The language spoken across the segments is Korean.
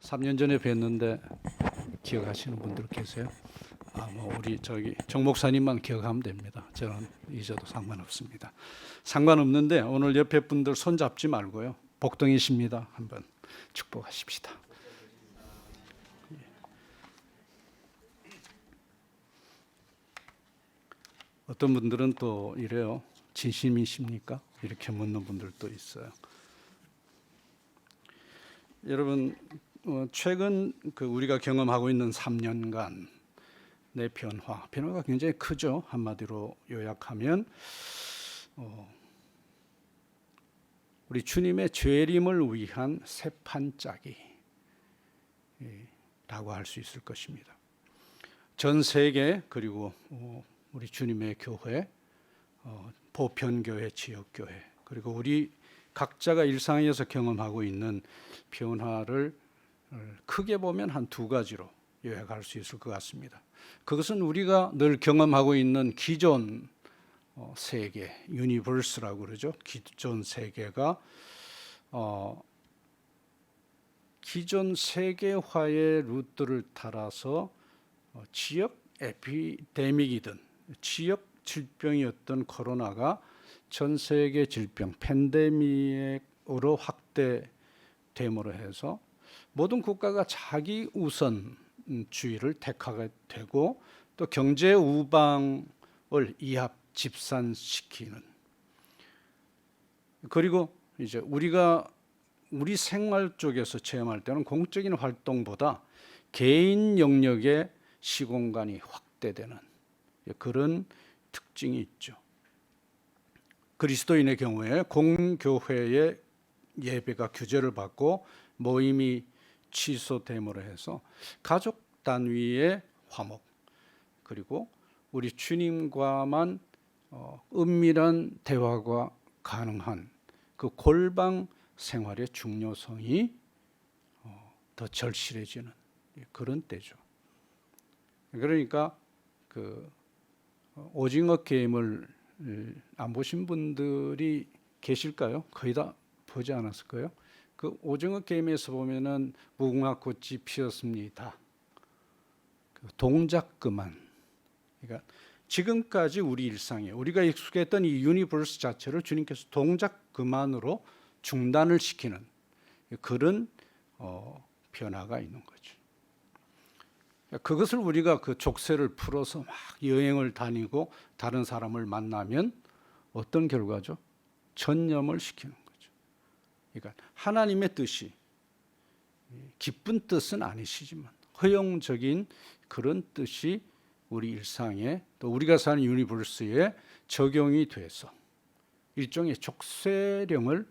3년 전에 뵀는데 기억하시는 분들 계세요? 우리 정 목사님만 기억하면 됩니다. 저는 잊어도 상관없습니다. 상관없는데 오늘 옆에 분들 손 잡지 말고요. 복덩이십니다. 한번 축복하십시다. 어떤 분들은 또 이래요. 진심이십니까? 이렇게 묻는 분들도 있어요. 여러분, 최근 우리가 경험하고 있는 3년간 내 변화가 굉장히 크죠. 한마디로 요약하면 우리 주님의 재림을 위한 새 판짜기라고 할 수 있을 것입니다. 전 세계 그리고 우리 주님의 교회, 보편교회, 지역교회 그리고 우리 각자가 일상에서 경험하고 있는 변화를 크게 보면 한 두 가지로 요약할 수 있을 것 같습니다. 그것은 우리가 늘 경험하고 있는 기존 세계, 유니버스라고 그러죠. 기존 세계가 기존 세계화의 루트를 따라서 지역 에피데믹이든 지역 질병이었던 코로나가 전 세계 질병 팬데믹으로 확대됨으로 해서 모든 국가가 자기 우선주의를 택하게 되고 또 경제 우방을 이합 집산시키는, 그리고 이제 우리가 우리 생활 쪽에서 체험할 때는 공적인 활동보다 개인 영역의 시공간이 확대되는 그런 특징이 있죠. 그리스도인의 경우에 공교회의 예배가 규제를 받고 모임이 취소됨으로 해서 가족 단위의 화목, 그리고 우리 주님과만 은밀한 대화가 가능한 그 골방 생활의 중요성이 더 절실해지는 그런 때죠. 그러니까 오징어 게임을 안 보신 분들이 계실까요? 거의 다 보지 않았을 거예요. 그 오징어 게임에서 보면은 무궁화 꽃이 피었습니다. 동작 그만. 그러니까 지금까지 우리 일상에 우리가 익숙했던 이 유니버스 자체를 주님께서 동작 그만으로 중단을 시키는 그런 변화가 있는 거죠. 그것을 우리가 그 족쇄를 풀어서 막 여행을 다니고 다른 사람을 만나면 어떤 결과죠? 전염을 시키는 거죠. 그러니까 하나님의 뜻이 기쁜 뜻은 아니시지만 허용적인 그런 뜻이 우리 일상에 또 우리가 사는 유니버스에 적용이 돼서 일종의 족쇄령을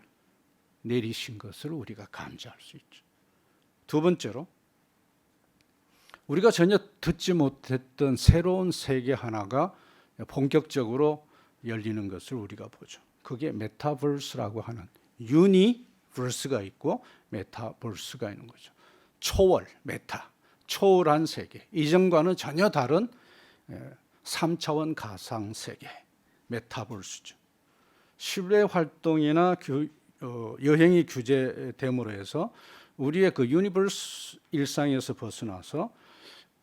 내리신 것을 우리가 감지할 수 있죠. 두 번째로 우리가 전혀 듣지 못했던 새로운 세계 하나가 본격적으로 열리는 것을 우리가 보죠. 그게 메타버스라고 하는 유니버스가 있고 메타버스가 있는 거죠. 초월, 메타, 초월한 세계. 이전과는 전혀 다른 3차원 가상 세계, 메타버스죠. 실외 활동이나 여행이 규제됨으로 해서 우리의 그 유니버스 일상에서 벗어나서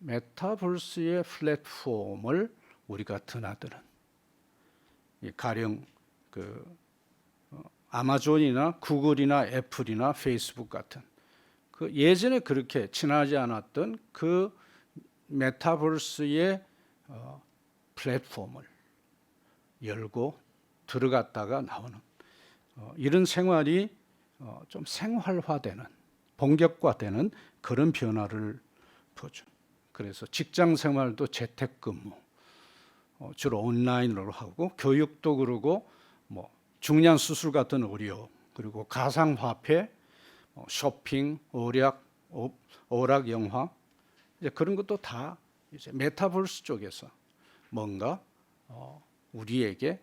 메타버스의 플랫폼을 우리가 드나드는, 가령 아마존이나 구글이나 애플이나 페이스북 같은 그 예전에 그렇게 친하지 않았던 그 메타버스의 플랫폼을 열고 들어갔다가 나오는 이런 생활이 좀 생활화되는, 본격화되는 그런 변화를 보죠. 그래서 직장 생활도 재택근무, 주로 온라인으로 하고 교육도 그러고 중량 수술 같은 의료, 그리고 가상화폐, 쇼핑, 오락 영화 이제 그런 것도 다 이제 메타버스 쪽에서 뭔가 우리에게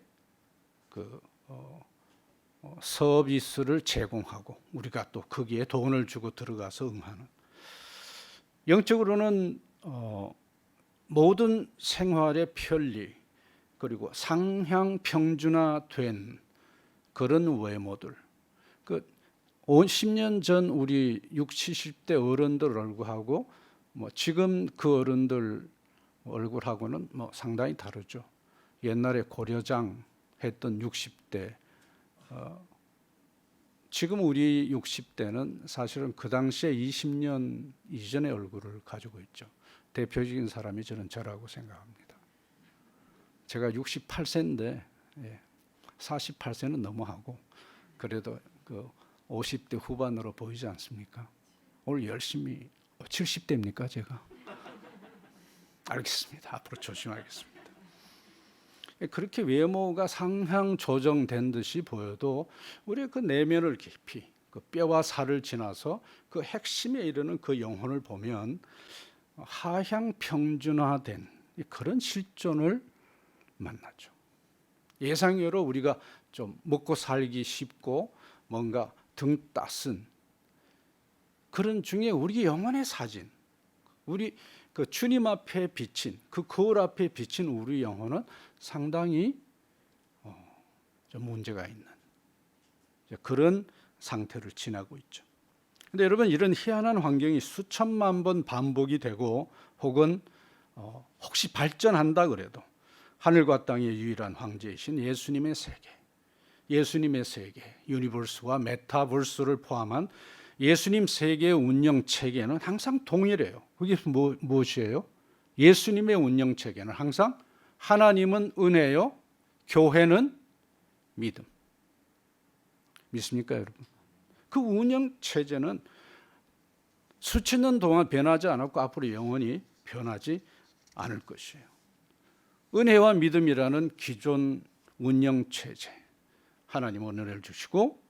서비스를 제공하고 우리가 또 거기에 돈을 주고 들어가서 응하는, 영적으로는 모든 생활의 편리 그리고 상향 평준화된 그런 외모들, 10년 전 우리 60, 70대 어른들 얼굴하고 지금 그 어른들 얼굴하고는 상당히 다르죠. 옛날에 고려장 했던 60대, 지금 우리 60대는 사실은 그 당시에 20년 이전의 얼굴을 가지고 있죠. 대표적인 사람이 저라고 생각합니다. 제가 68세인데 48세는 넘어하고 그래도 그 50대 후반으로 보이지 않습니까? 오늘 열심히 70대입니까 제가? 알겠습니다. 앞으로 조심하겠습니다. 그렇게 외모가 상향 조정된 듯이 보여도 우리의 그 내면을 깊이 그 뼈와 살을 지나서 그 핵심에 이르는 그 영혼을 보면 하향 평준화된 그런 실존을 만나죠. 예상외로 우리가 좀 먹고 살기 쉽고 뭔가 등 따순 그런 중에 우리 영혼의 사진, 우리 그 주님 앞에 비친 그 거울 앞에 비친 우리 영혼은 상당히 좀 문제가 있는 그런 상태를 지나고 있죠. 근데 여러분, 이런 희한한 환경이 수천만 번 반복이 되고 혹은 혹시 발전한다 그래도 하늘과 땅의 유일한 황제이신 예수님의 세계, 유니버스와 메타버스를 포함한 예수님 세계의 운영 체계는 항상 동일해요. 그게 무엇이에요? 예수님의 운영 체계는 항상 하나님은 은혜요, 교회는 믿음. 믿습니까, 여러분? 그 운영 체제는 수천 년 동안 변하지 않았고 앞으로 영원히 변하지 않을 것이에요. 은혜와 믿음이라는 기존 운영 체제, 하나님은 은혜를 주시고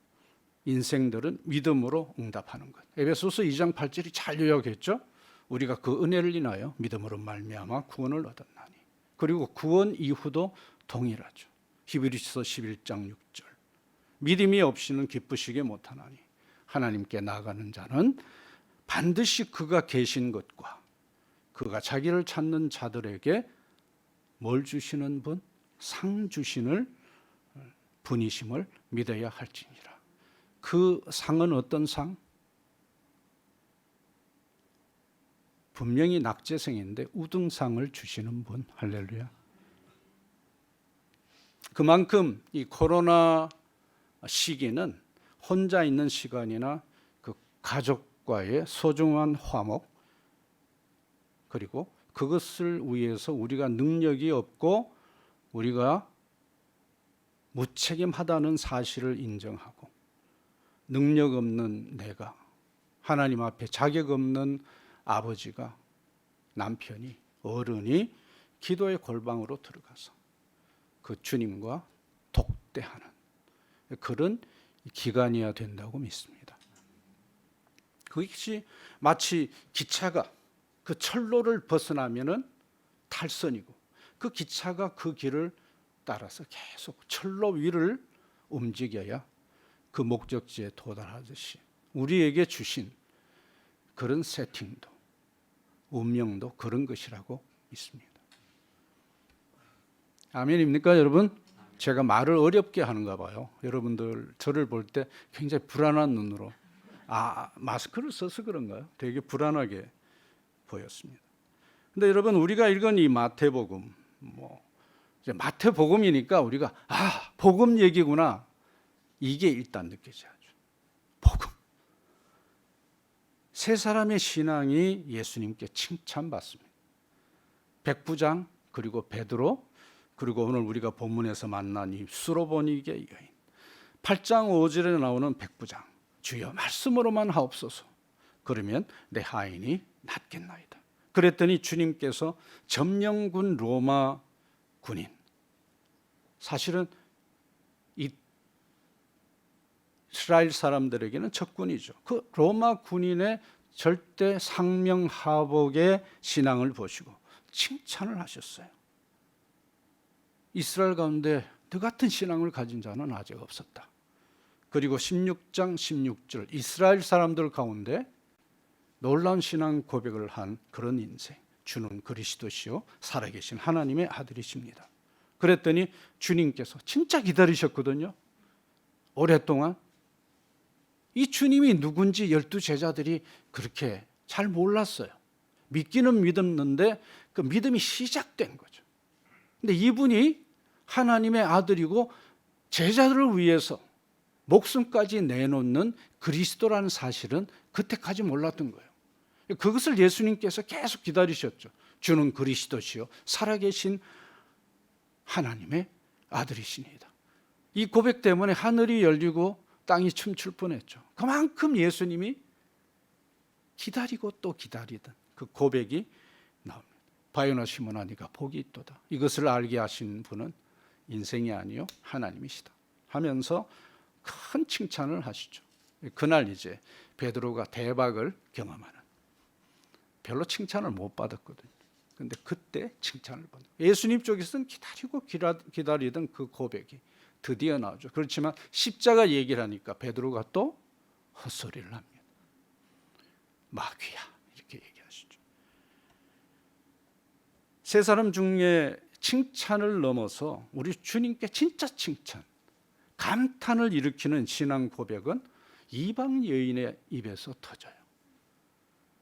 인생들은 믿음으로 응답하는 것. 에베소서 2장 8절이 잘 요약했죠. 우리가 그 은혜를 인하여 믿음으로 말미암아 구원을 얻었나니. 그리고 구원 이후도 동일하죠. 히브리서 11장 6절. 믿음이 없이는 기쁘시게 못하나니 하나님께 나아가는 자는 반드시 그가 계신 것과 그가 자기를 찾는 자들에게 뭘 주시는 분? 상 주시는 분이심을 믿어야 할지니라. 그 상은 어떤 상? 분명히 낙제성인데 우등상을 주시는 분. 할렐루야. 그만큼 이 코로나 시기는 혼자 있는 시간이나 그 가족과의 소중한 화목, 그리고 그것을 위해서 우리가 능력이 없고 우리가 무책임하다는 사실을 인정하고 능력 없는 내가, 하나님 앞에 자격 없는 아버지가, 남편이, 어른이 기도의 골방으로 들어가서 그 주님과 독대하는 그런 기간이어야 된다고 믿습니다. 그것이 마치 기차가 그 철로를 벗어나면은 탈선이고 그 기차가 그 길을 따라서 계속 철로 위를 움직여야 그 목적지에 도달하듯이 우리에게 주신 그런 세팅도 운명도 그런 것이라고 믿습니다. 아멘입니까, 여러분? 제가 말을 어렵게 하는가 봐요. 여러분들 저를 볼 때 굉장히 불안한 눈으로, 마스크를 써서 그런가요? 되게 불안하게 보였습니다. 근데 여러분, 우리가 읽은 이 마태복음, 이제 마태복음이니까 우리가 복음 얘기구나, 이게 일단 느껴져야죠. 복음. 세 사람의 신앙이 예수님께 칭찬받습니다. 백부장, 그리고 베드로, 그리고 오늘 우리가 본문에서 만난 이 수로보니게 여인. 8장 5절에 나오는 백부장, 주여 말씀으로만 하옵소서. 그러면 내 하인이 낫겠나이다. 그랬더니 주님께서 점령군 로마 군인, 사실은 이스라엘 사람들에게는 적군이죠. 그 로마 군인의 절대 상명하복의 신앙을 보시고 칭찬을 하셨어요. 이스라엘 가운데 너 같은 신앙을 가진 자는 아직 없었다. 그리고 16장 16절, 이스라엘 사람들 가운데 놀라운 신앙 고백을 한 그런 인생, 주는 그리스도시요 살아계신 하나님의 아들이십니다. 그랬더니 주님께서 진짜 기다리셨거든요. 오랫동안 이 주님이 누군지 12제자들이 그렇게 잘 몰랐어요. 믿기는 믿었는데 그 믿음이 시작된 거죠. 근데 이분이 하나님의 아들이고 제자들을 위해서 목숨까지 내놓는 그리스도라는 사실은 그때까지 몰랐던 거예요. 그것을 예수님께서 계속 기다리셨죠. 주는 그리스도시요 살아계신 하나님의 아들이시니다. 이 고백 때문에 하늘이 열리고 땅이 춤출 뻔했죠. 그만큼 예수님이 기다리고 또 기다리던 그 고백이 나옵니다. 바요나 시몬아 네가 복이 있도다. 이것을 알게 하신 분은 인생이 아니요 하나님이시다 하면서 큰 칭찬을 하시죠. 그날 이제 베드로가 대박을 경험하는, 별로 칭찬을 못 받았거든요. 근데 그때 칭찬을 받는, 예수님 쪽에서는 기다리고 기다리던 그 고백이 드디어 나오죠. 그렇지만 십자가 얘기를 하니까 베드로가 또 헛소리를 합니다. 마귀야 이렇게 얘기하시죠. 세 사람 중에 칭찬을 넘어서 우리 주님께 진짜 칭찬, 감탄을 일으키는 신앙 고백은 이방 여인의 입에서 터져요.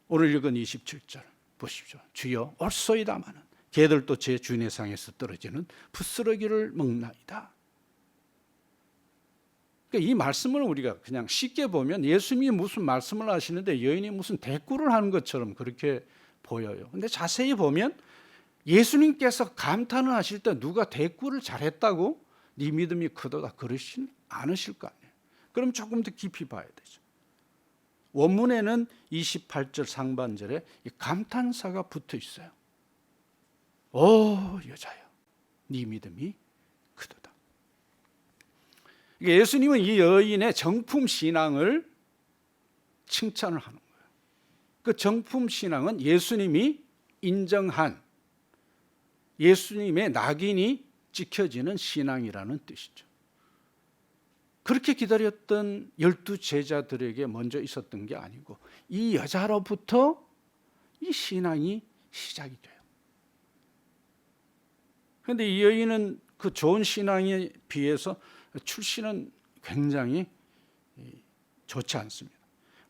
오늘 읽은 27절 보십시오. 주여 옳소이다마는 개들도 제 주인의 상에서 떨어지는 부스러기를 먹나이다. 그러니까 이 말씀을 우리가 그냥 쉽게 보면 예수님이 무슨 말씀을 하시는데 여인이 무슨 대꾸를 하는 것처럼 그렇게 보여요. 근데 자세히 보면 예수님께서 감탄을 하실 때 누가 대꾸를 잘했다고 네 믿음이 크도다 그러시진 않으실 거 아니에요. 그럼 조금 더 깊이 봐야 되죠. 원문에는 28절 상반절에 감탄사가 붙어 있어요. 오 여자여 네 믿음이 크도다. 예수님은 이 여인의 정품 신앙을 칭찬을 하는 거예요. 그 정품 신앙은 예수님이 인정한, 예수님의 낙인이 찍혀지는 신앙이라는 뜻이죠. 그렇게 기다렸던 12제자들에게 먼저 있었던 게 아니고 이 여자로부터 이 신앙이 시작이 돼요. 그런데 이 여인은 그 좋은 신앙에 비해서 출신은 굉장히 좋지 않습니다.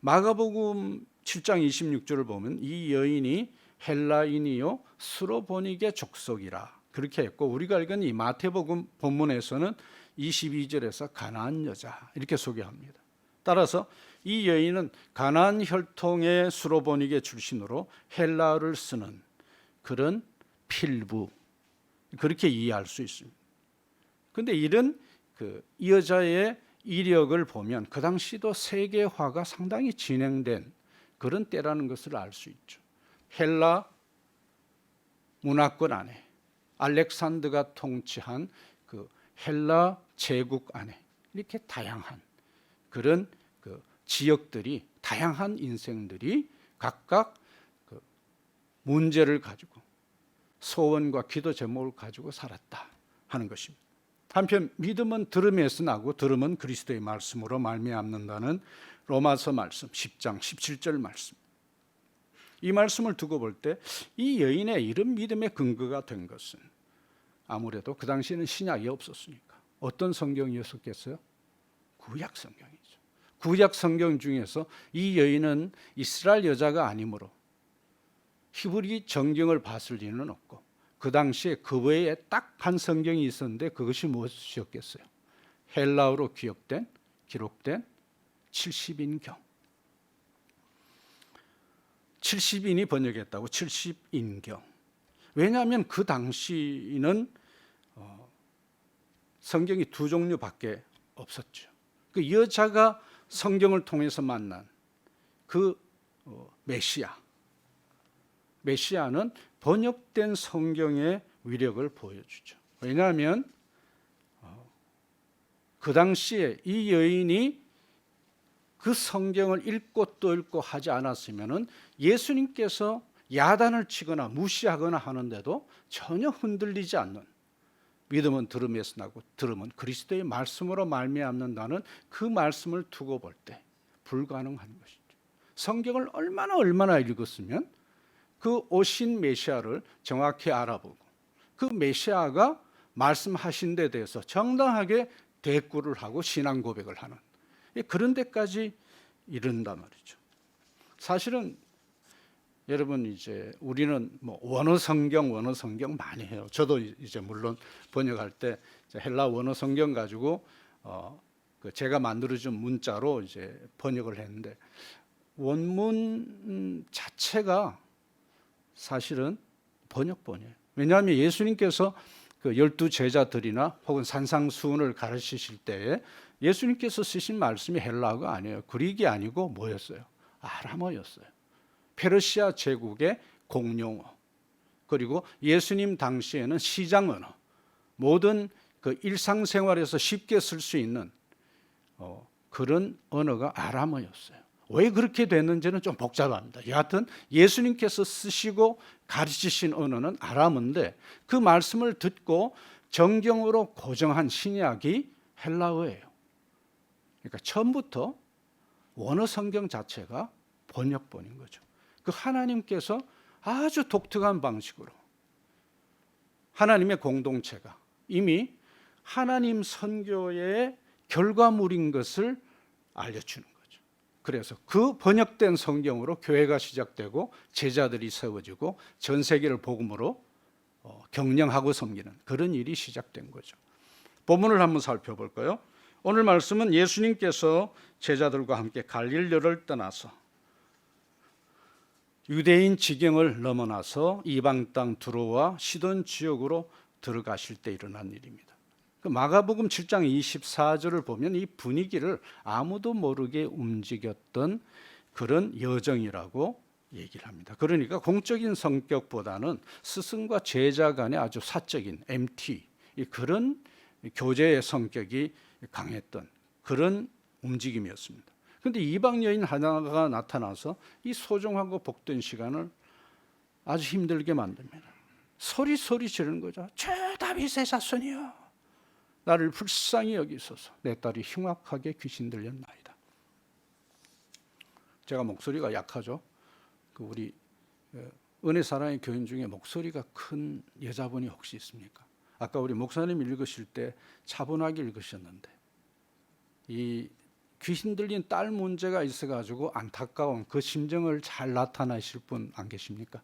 마가복음 7장 26절을 보면 이 여인이 헬라인이요 스로보니게 족속이라 그렇게 했고, 우리가 읽은 이 마태복음 본문에서는 22절에서 가나안 여자 이렇게 소개합니다. 따라서 이 여인은 가나안 혈통의 스로보니게 출신으로 헬라어를 쓰는 그런 필부, 그렇게 이해할 수 있습니다. 그런데 이런 이 여자의 이력을 보면 그 당시도 세계화가 상당히 진행된 그런 때라는 것을 알 수 있죠. 헬라 문화권 안에 알렉산더가 통치한 그 헬라 제국 안에 이렇게 다양한 그런 그 지역들이, 다양한 인생들이 각각 그 문제를 가지고 소원과 기도 제목을 가지고 살았다 하는 것입니다. 한편 믿음은 들음에서 나고 들음은 그리스도의 말씀으로 말미암는다는 로마서 말씀 10장 17절 말씀, 이 말씀을 두고 볼 때 이 여인의 이런 믿음의 근거가 된 것은 아무래도 그 당시에는 신약이 없었으니까 어떤 성경이었겠어요? 구약 성경이죠. 구약 성경 중에서 이 여인은 이스라엘 여자가 아니므로 히브리 정경을 봤을 리는 없고, 그 당시에 그 외에 딱 한 성경이 있었는데 그것이 무엇이었겠어요? 헬라어로 기록된 70인경. 70인이 번역했다고 70인경. 왜냐하면 그 당시는 성경이 두 종류밖에 없었죠. 그 여자가 성경을 통해서 만난 그 메시아는 번역된 성경의 위력을 보여주죠. 왜냐하면 그 당시에 이 여인이 그 성경을 읽고 또 읽고 하지 않았으면 예수님께서 야단을 치거나 무시하거나 하는데도 전혀 흔들리지 않는, 믿음은 들음에서 나고 들음은 그리스도의 말씀으로 말미암는다는 그 말씀을 두고 볼 때 불가능한 것이죠. 성경을 얼마나 읽었으면 그 오신 메시아를 정확히 알아보고 그 메시아가 말씀하신 데 대해서 정당하게 대꾸를 하고 신앙 고백을 하는 그런 데까지 이른단 말이죠. 사실은 여러분 이제 우리는 뭐 원어 성경 많이 해요. 저도 이제 물론 번역할 때 헬라 원어 성경 가지고 그 제가 만들어준 문자로 이제 번역을 했는데 원문 자체가 사실은 번역본이에요. 왜냐하면 예수님께서 그 12 제자들이나 혹은 산상수훈을 가르치실 때에 예수님께서 쓰신 말씀이 헬라어가 아니에요. 그릭이 아니고 뭐였어요? 아람어였어요. 페르시아 제국의 공용어, 그리고 예수님 당시에는 시장 언어, 모든 그 일상생활에서 쉽게 쓸 수 있는 그런 언어가 아람어였어요. 왜 그렇게 됐는지는 좀 복잡합니다. 여하튼 예수님께서 쓰시고 가르치신 언어는 아람어인데 그 말씀을 듣고 정경으로 고정한 신약이 헬라어예요. 그러니까 처음부터 원어 성경 자체가 번역본인 거죠. 그 하나님께서 아주 독특한 방식으로 하나님의 공동체가 이미 하나님 선교의 결과물인 것을 알려주는 거죠. 그래서 그 번역된 성경으로 교회가 시작되고 제자들이 세워지고 전 세계를 복음으로 경영하고 섬기는 그런 일이 시작된 거죠. 본문을 한번 살펴볼까요? 오늘 말씀은 예수님께서 제자들과 함께 갈릴리를 떠나서 유대인 지경을 넘어나서 이방 땅 두로와 시돈 지역으로 들어가실 때 일어난 일입니다. 그 마가복음 7장 24절을 보면 이 분위기를 아무도 모르게 움직였던 그런 여정이라고 얘기를 합니다. 그러니까 공적인 성격보다는 스승과 제자 간의 아주 사적인 MT 그런 교제의 성격이 강했던 그런 움직임이었습니다. 그런데 이방 여인 하나가 나타나서 이 소중하고 복된 시간을 아주 힘들게 만듭니다. 소리 지르는 거죠. 주 다윗의 자손이여, 나를 불쌍히 여기소서. 내 딸이 흉악하게 귀신 들렸나이다. 제가 목소리가 약하죠. 그 우리 은혜사랑의 교인 중에 목소리가 큰 여자분이 혹시 있습니까? 아까 우리 목사님 읽으실 때 차분하게 읽으셨는데 이 귀신 들린 딸 문제가 있어가지고 안타까운 그 심정을 잘 나타내실 분 안 계십니까?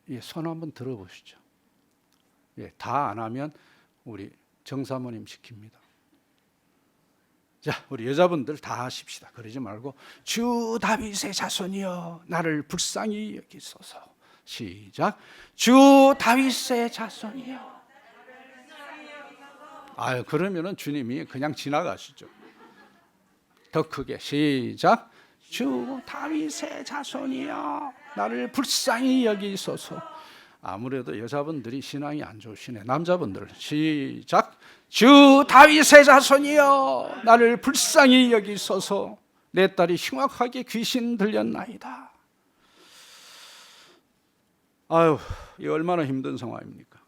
예, 손 한번 들어보시죠. 예, 다 안 하면 우리 정사모님 시킵니다. 자, 우리 여자분들 다 하십시다. 그러지 말고 주 다윗의 자손이여, 나를 불쌍히 여기소서. 시작. 주 다윗의 자손이여. 아유, 그러면은 주님이 그냥 지나가시죠. 더 크게 시작. 주 다윗의 자손이여, 나를 불쌍히 여기소서. 아무래도 여자분들이 신앙이 안 좋으시네. 남자분들 시작. 주 다윗의 자손이여, 나를 불쌍히 여기소서. 내 딸이 흉악하게 귀신 들렸나이다. 아유, 이 얼마나 힘든 상황입니까?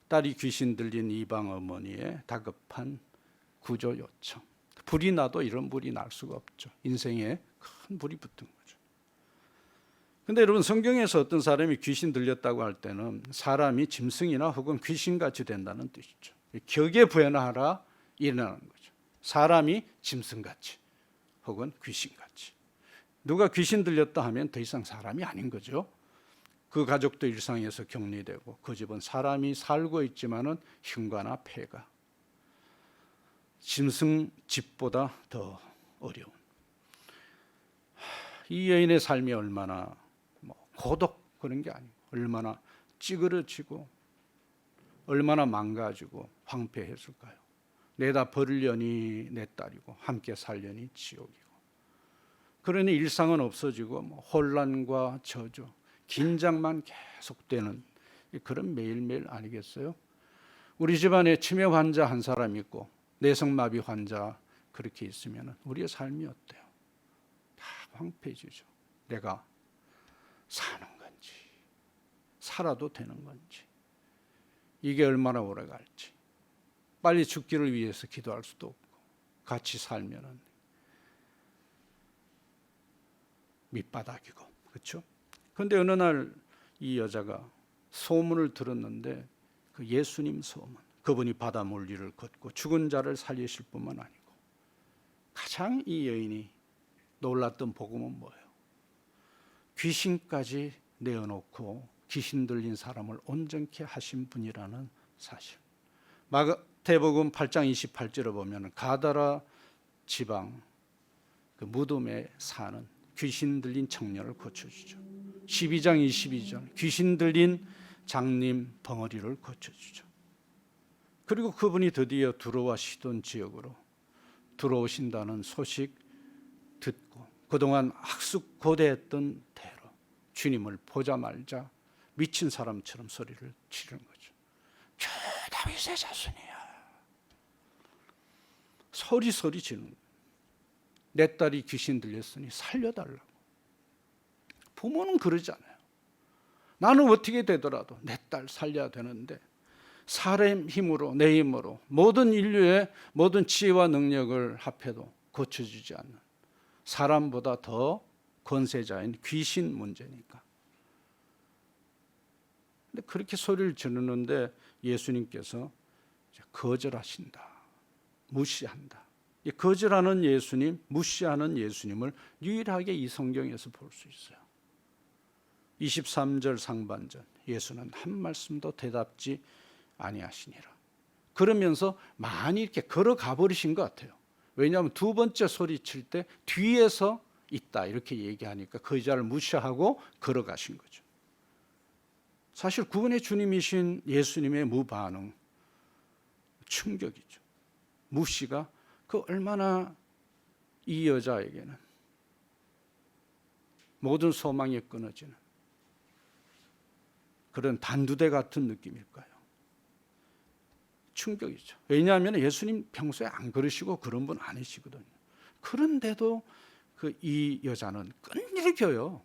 딸이 귀신 들린 이방 어머니의 다급한 구조 요청. 불이 나도 이런 불이 날 수가 없죠. 인생에 큰 불이 붙은 거죠. 근데 여러분, 성경에서 어떤 사람이 귀신 들렸다고 할 때는 사람이 짐승이나 혹은 귀신같이 된다는 뜻이죠. 격에 부연하라 일어나는 거죠. 사람이 짐승같이 혹은 귀신같이. 누가 귀신 들렸다 하면 더 이상 사람이 아닌 거죠. 그 가족도 일상에서 격리되고 그 집은 사람이 살고 있지만은 흉가나 폐가 짐승 집보다 더 어려운 이 여인의 삶이 얼마나 고독 그런 게 아니고 얼마나 찌그러지고 얼마나 망가지고 황폐했을까요? 내다 버리려니 내 딸이고 함께 살려니 지옥이고. 그러니 일상은 없어지고 혼란과 저주, 긴장만 계속되는 그런 매일매일 아니겠어요? 우리 집안에 치매 환자 한 사람 있고 내성마비 환자 그렇게 있으면 우리의 삶이 어때요? 다 황폐해지죠. 내가 사는 건지 살아도 되는 건지 이게 얼마나 오래 갈지 빨리 죽기를 위해서 기도할 수도 없고 같이 살면은 밑바닥이고 그렇죠? 그런데 어느 날 이 여자가 소문을 들었는데 그 예수님 소문, 그분이 바다 물리를 걷고 죽은 자를 살리실 뿐만 아니고 가장 이 여인이 놀랐던 복음은 뭐예요? 귀신까지 내어놓고 귀신 들린 사람을 온전케 하신 분이라는 사실. 마태복음 8장 28절에 보면 가다라 지방 그 무덤에 사는 귀신 들린 청년을 고쳐주죠. 12장 22절 귀신 들린 장님 벙어리를 고쳐주죠. 그리고 그분이 드디어 두로와 시돈 지역으로 들어오신다는 소식 듣고 그동안 학숙고대했던 대로 주님을 보자마자 미친 사람처럼 소리를 지르는 거죠. 주 다윗의 자손이야. 소리 지르는 거예요. 내 딸이 귀신 들렸으니 살려달라고. 부모는 그러잖아요. 나는 어떻게 되더라도 내 딸 살려야 되는데 사람 힘으로 내 힘으로 모든 인류의 모든 지혜와 능력을 합해도 고쳐주지 않는 사람보다 더 권세자인 귀신 문제니까. 근데 그렇게 소리를 지르는데 예수님께서 거절하신다. 무시한다. 이 거절하는 예수님, 무시하는 예수님을 유일하게 이 성경에서 볼 수 있어요. 23절 상반절 예수는 한 말씀도 대답지 아니하시니라. 그러면서 많이 이렇게 걸어가 버리신 것 같아요. 왜냐하면 두 번째 소리칠 때 뒤에서 있다 이렇게 얘기하니까 그 여자를 무시하고 걸어가신 거죠. 사실 구원의 주님이신 예수님의 무반응 충격이죠. 무시가 그 얼마나 이 여자에게는 모든 소망이 끊어지는 그런 단두대 같은 느낌일까요? 충격이죠. 왜냐하면 예수님 평소에 안 그러시고 그런 분 아니시거든요. 그런데도 이 여자는 끈질겨요.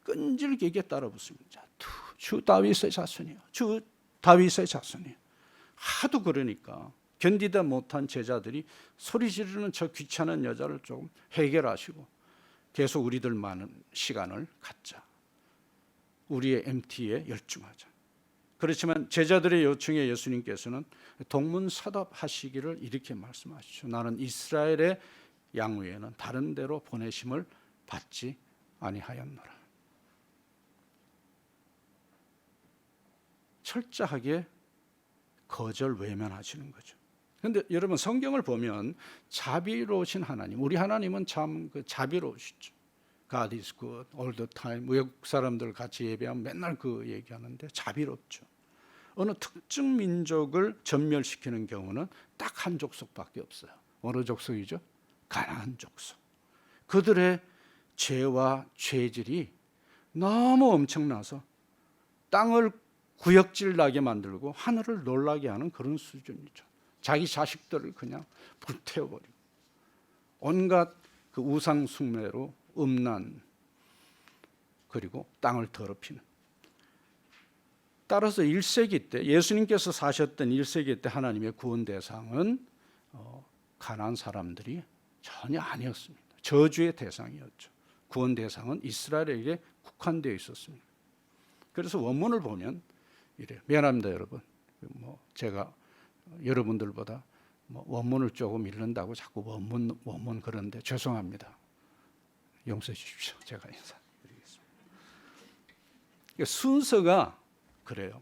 끈질기게 따라붙습니다. 주 다윗의 자손이요. 주 다윗의 자손이요. 하도 그러니까 견디다 못한 제자들이 소리 지르는 저 귀찮은 여자를 조금 해결하시고 계속 우리들 많은 시간을 갖자. 우리의 MT에 열중하자. 그렇지만 제자들의 요청에 예수님께서는 동문서답하시기를 이렇게 말씀하시죠. 나는 이스라엘의 양 외에는 다른 데로 보내심을 받지 아니하였노라. 철저하게 거절 외면하시는 거죠. 그런데 여러분 성경을 보면 자비로우신 하나님, 우리 하나님은 참 자비로우시죠. God is good all the time. 외국 사람들 같이 예배하면 맨날 그 얘기하는데 자비롭죠. 어느 특정 민족을 전멸시키는 경우는 딱 한 족속밖에 없어요. 어느 족속이죠? 가나안 족속. 그들의 죄와 죄질이 너무 엄청나서 땅을 구역질 나게 만들고 하늘을 놀라게 하는 그런 수준이죠. 자기 자식들을 그냥 불태워버리고 온갖 그 우상 숭배로 음란 그리고 땅을 더럽히는. 따라서 1세기 때 예수님께서 사셨던 1세기 때 하나님의 구원 대상은 가나안 사람들이 전혀 아니었습니다. 저주의 대상이었죠. 구원 대상은 이스라엘에게 국한되어 있었습니다. 그래서 원문을 보면 이래요. 미안합니다, 여러분. 제가 여러분들보다 원문을 조금 읽는다고 자꾸 원문 그러는데 죄송합니다. 용서해 주십시오. 제가 인사드리겠습니다. 순서가 그래요.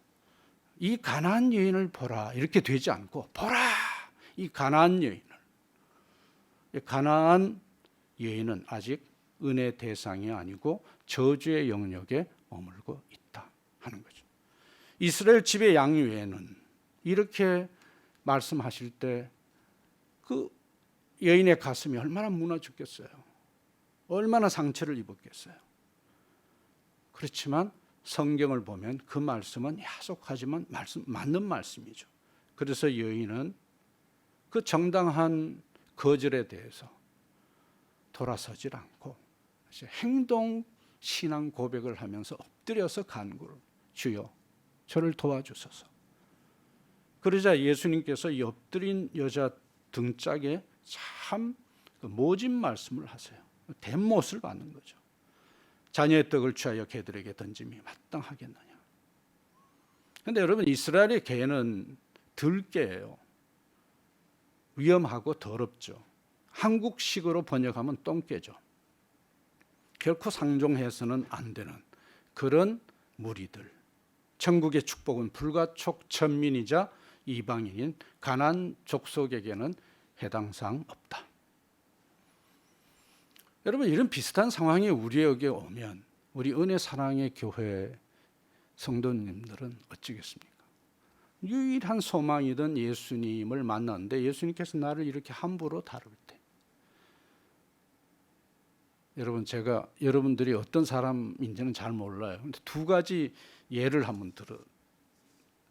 이 가나안 여인을 보라 이렇게 되지 않고 보라 이 가나안 여인을. 가나안 여인은 아직 은혜 대상이 아니고 저주의 영역에 머물고 있다 하는 거죠. 이스라엘 집의 양 외에는 이렇게 말씀하실 때 그 여인의 가슴이 얼마나 무너졌겠어요. 얼마나 상처를 입었겠어요. 그렇지만 성경을 보면 그 말씀은 야속하지만 맞는 말씀이죠. 그래서 여인은 그 정당한 거절에 대해서 돌아서질 않고 행동 신앙 고백을 하면서 엎드려서 간구를 주여 저를 도와주소서. 그러자 예수님께서 이 엎드린 여자 등짝에 참 모진 말씀을 하세요. 대못을 받는 거죠. 자녀의 떡을 취하여 개들에게 던짐이 마땅하겠느냐. 그런데 여러분 이스라엘의 개는 들개예요. 위험하고 더럽죠. 한국식으로 번역하면 똥개죠. 결코 상종해서는 안 되는 그런 무리들. 천국의 축복은 불가촉 천민이자 이방인인 가나안 족속에게는 해당사항 없다. 여러분, 이런 비슷한 상황이 우리에게 오면 우리 은혜 사랑의 교회 성도님들은 어찌겠습니까? 유일한 소망이던 예수님을 만났는데 예수님께서 나를 이렇게 함부로 다룰 때, 여러분, 제가 여러분들이 어떤 사람인지는 잘 몰라요. 근데 두 가지 예를 한번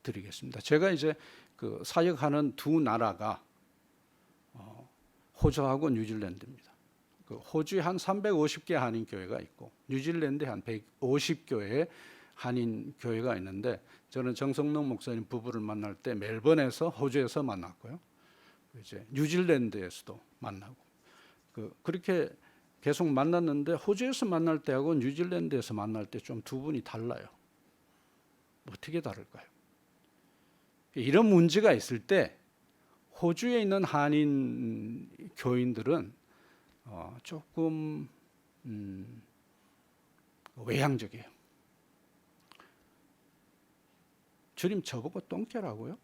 드리겠습니다. 제가 이제 그 사역하는 두 나라가 호주하고 뉴질랜드입니다. 그 호주에 한 350개 한인 교회가 있고 뉴질랜드에 한 150교회의 한인 교회가 있는데, 저는 정성록 목사님 부부를 만날 때 멜번에서, 호주에서 만났고요. 이제 뉴질랜드에서도 만나고 그렇게 계속 만났는데, 호주에서 만날 때하고 뉴질랜드에서 만날 때 좀 두 분이 달라요. 어떻게 다를까요? 이런 문제가 있을 때 호주에 있는 한인 교인들은 조금 외향적이에요. 주님 저보고 똥개라고요?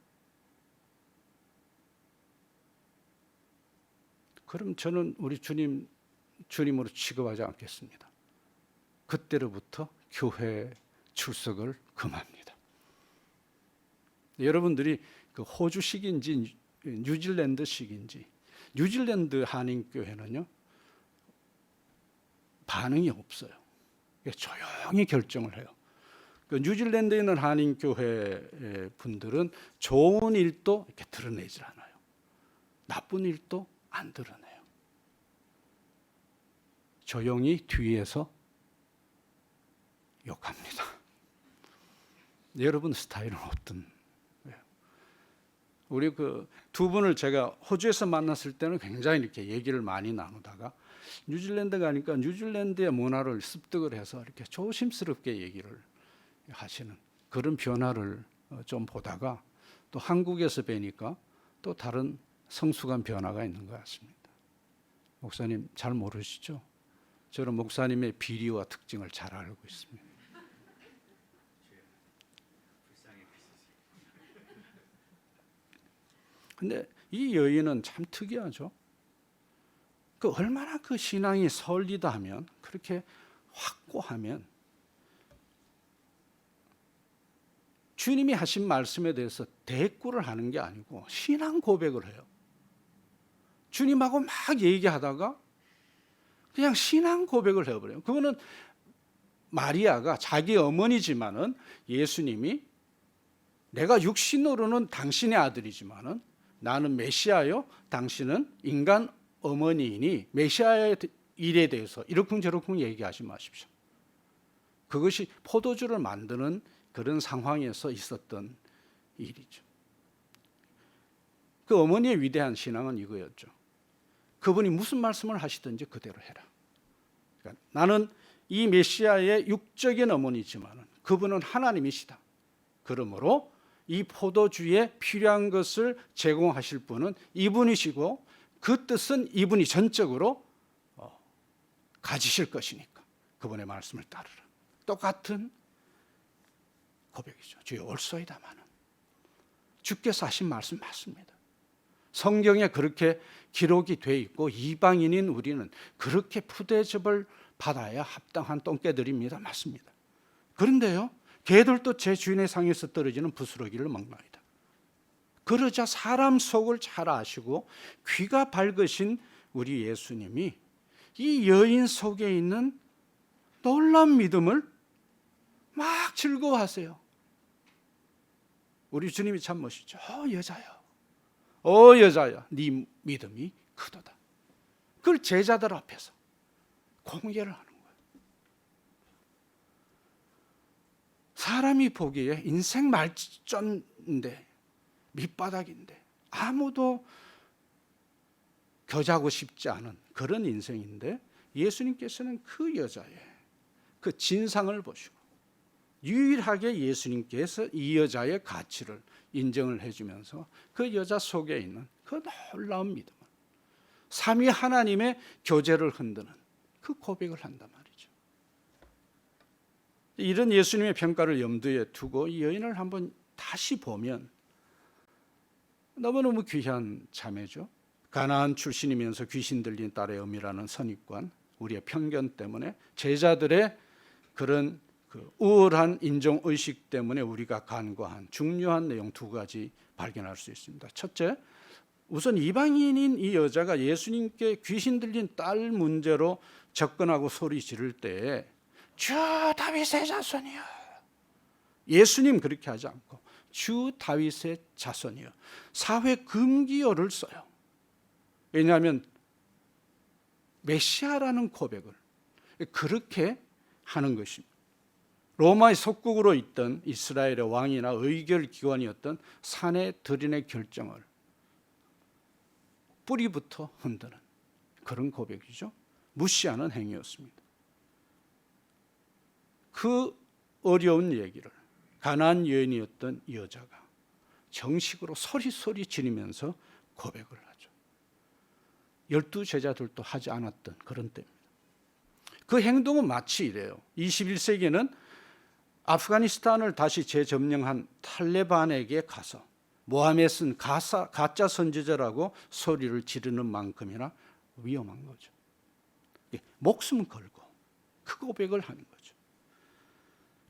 그럼 저는 우리 주님으로 취급하지 않겠습니다. 그때로부터 교회 출석을 금합니다. 여러분들이 그 호주식인지 뉴질랜드식인지, 뉴질랜드 한인교회는요 반응이 없어요. 조용히 결정을 해요. 그 뉴질랜드에 있는 한인교회 분들은 좋은 일도 이렇게 드러내질 않아요. 나쁜 일도 안 드러내요. 조용히 뒤에서 욕합니다. 여러분 스타일은 어떤? 우리 그 두 분을 제가 호주에서 만났을 때는 굉장히 이렇게 얘기를 많이 나누다가 뉴질랜드 가니까 뉴질랜드의 문화를 습득을 해서 이렇게 조심스럽게 얘기를 하시는 그런 변화를 좀 보다가, 또 한국에서 뵈니까 또 다른 성숙한 변화가 있는 것 같습니다. 목사님 잘 모르시죠? 저는 목사님의 비리와 특징을 잘 알고 있습니다. 근데 이 여인은 참 특이하죠. 그 얼마나 그 신앙이 설리다 하면, 그렇게 확고하면 주님이 하신 말씀에 대해서 대꾸를 하는 게 아니고 신앙 고백을 해요. 주님하고 막 얘기하다가 그냥 신앙 고백을 해버려요. 그거는 마리아가 자기 어머니지만은 예수님이 내가 육신으로는 당신의 아들이지만은 나는 메시아요, 당신은 인간 어머니이니 메시아의 일에 대해서 이러쿵저러쿵 얘기하지 마십시오. 그것이 포도주를 만드는 그런 상황에서 있었던 일이죠. 그 어머니의 위대한 신앙은 이거였죠. 그분이 무슨 말씀을 하시든지 그대로 해라. 그러니까 나는 이 메시아의 육적인 어머니지만 그분은 하나님이시다. 그러므로 이 포도주에 필요한 것을 제공하실 분은 이분이시고 그 뜻은 이분이 전적으로 가지실 것이니까 그분의 말씀을 따르라. 똑같은 고백이죠. 주여 올소이다마는 주께서 하신 말씀 맞습니다. 성경에 그렇게 기록이 돼 있고 이방인인 우리는 그렇게 푸대접을 받아야 합당한 똥개들입니다. 맞습니다. 그런데요, 개들도 제 주인의 상에서 떨어지는 부스러기를 먹나이다. 그러자 사람 속을 잘 아시고 귀가 밝으신 우리 예수님이 이 여인 속에 있는 놀라운 믿음을 막 즐거워하세요. 우리 주님이 참 멋있죠. 여자야, 여자야, 네 믿음이 크도다. 그걸 제자들 앞에서 공개를 하는 거예요. 사람이 보기에 인생 말전인데, 밑바닥인데 아무도 교제하고 싶지 않은 그런 인생인데, 예수님께서는 그 여자의 그 진상을 보시고 유일하게 예수님께서 이 여자의 가치를 인정을 해주면서 그 여자 속에 있는 그 놀라운 믿음을 삼위 하나님의 교제를 흔드는 그 고백을 한단 말이죠. 이런 예수님의 평가를 염두에 두고 이 여인을 한번 다시 보면 너무너무 귀한 자매죠. 가나안 출신이면서 귀신 들린 딸의 어미라는 선입관, 우리의 편견 때문에, 제자들의 그런 우월한 인종의식 때문에 우리가 간과한 중요한 내용 두 가지 발견할 수 있습니다. 첫째, 우선 이방인인 이 여자가 예수님께 귀신 들린 딸 문제로 접근하고 소리 지를 때에 주 다윗의 자손이여, 예수님 그렇게 하지 않고 주 다윗의 자손이여, 사회 금기어를 써요. 왜냐하면 메시아라는 고백을 그렇게 하는 것입니다. 로마의 속국으로 있던 이스라엘의 왕이나 의결기관이었던 산헤드린의 결정을 뿌리부터 흔드는 그런 고백이죠. 무시하는 행위였습니다. 그 어려운 얘기를 가나안 여인이었던 이 여자가 정식으로 소리소리 지르면서 고백을 하죠. 12 제자들도 하지 않았던 그런 때입니다. 그 행동은 마치 이래요. 21세기에는 아프가니스탄을 다시 재점령한 탈레반에게 가서 모하메드는 가짜 선지자라고 소리를 지르는 만큼이나 위험한 거죠. 목숨 걸고 그 고백을 하는 거죠.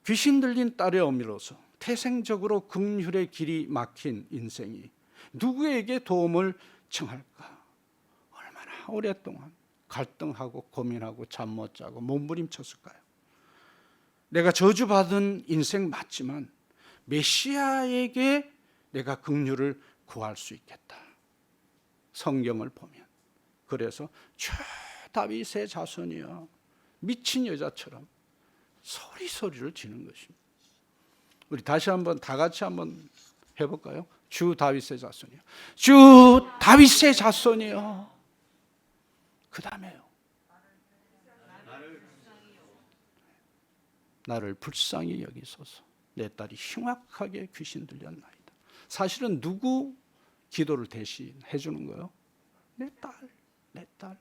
귀신 들린 딸의 어미로서 태생적으로 긍휼의 길이 막힌 인생이 누구에게 도움을 청할까? 얼마나 오랫동안 갈등하고 고민하고 잠 못 자고 몸부림쳤을까요? 내가 저주받은 인생 맞지만 메시아에게 내가 긍휼을 구할 수 있겠다. 성경을 보면. 그래서 주 다윗의 자손이여, 미친 여자처럼 소리를 지는 것입니다. 우리 다시 한번 다 같이 한번 해볼까요? 주 다윗의 자손이여, 주 다윗의 자손이여. 그 다음에요, 나를 불쌍히 여기소서. 내 딸이 흉악하게 귀신 들렸나이다. 사실은 누구 기도를 대신해 주는 거예요? 내 딸.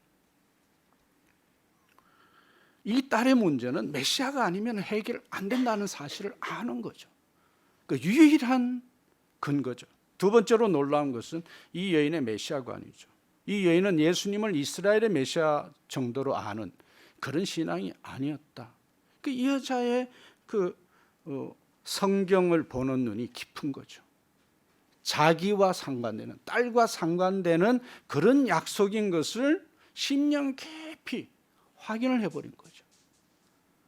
이 딸의 문제는 메시아가 아니면 해결 안 된다는 사실을 아는 거죠. 그 유일한 근거죠. 두 번째로 놀라운 것은 이 여인의 메시아가 아니죠. 이 여인은 예수님을 이스라엘의 메시아 정도로 아는 그런 신앙이 아니었다. 이 여자의 성경을 보는 눈이 깊은 거죠. 자기와 상관되는, 딸과 상관되는 그런 약속인 것을 심령 깊이 확인을 해버린 거죠.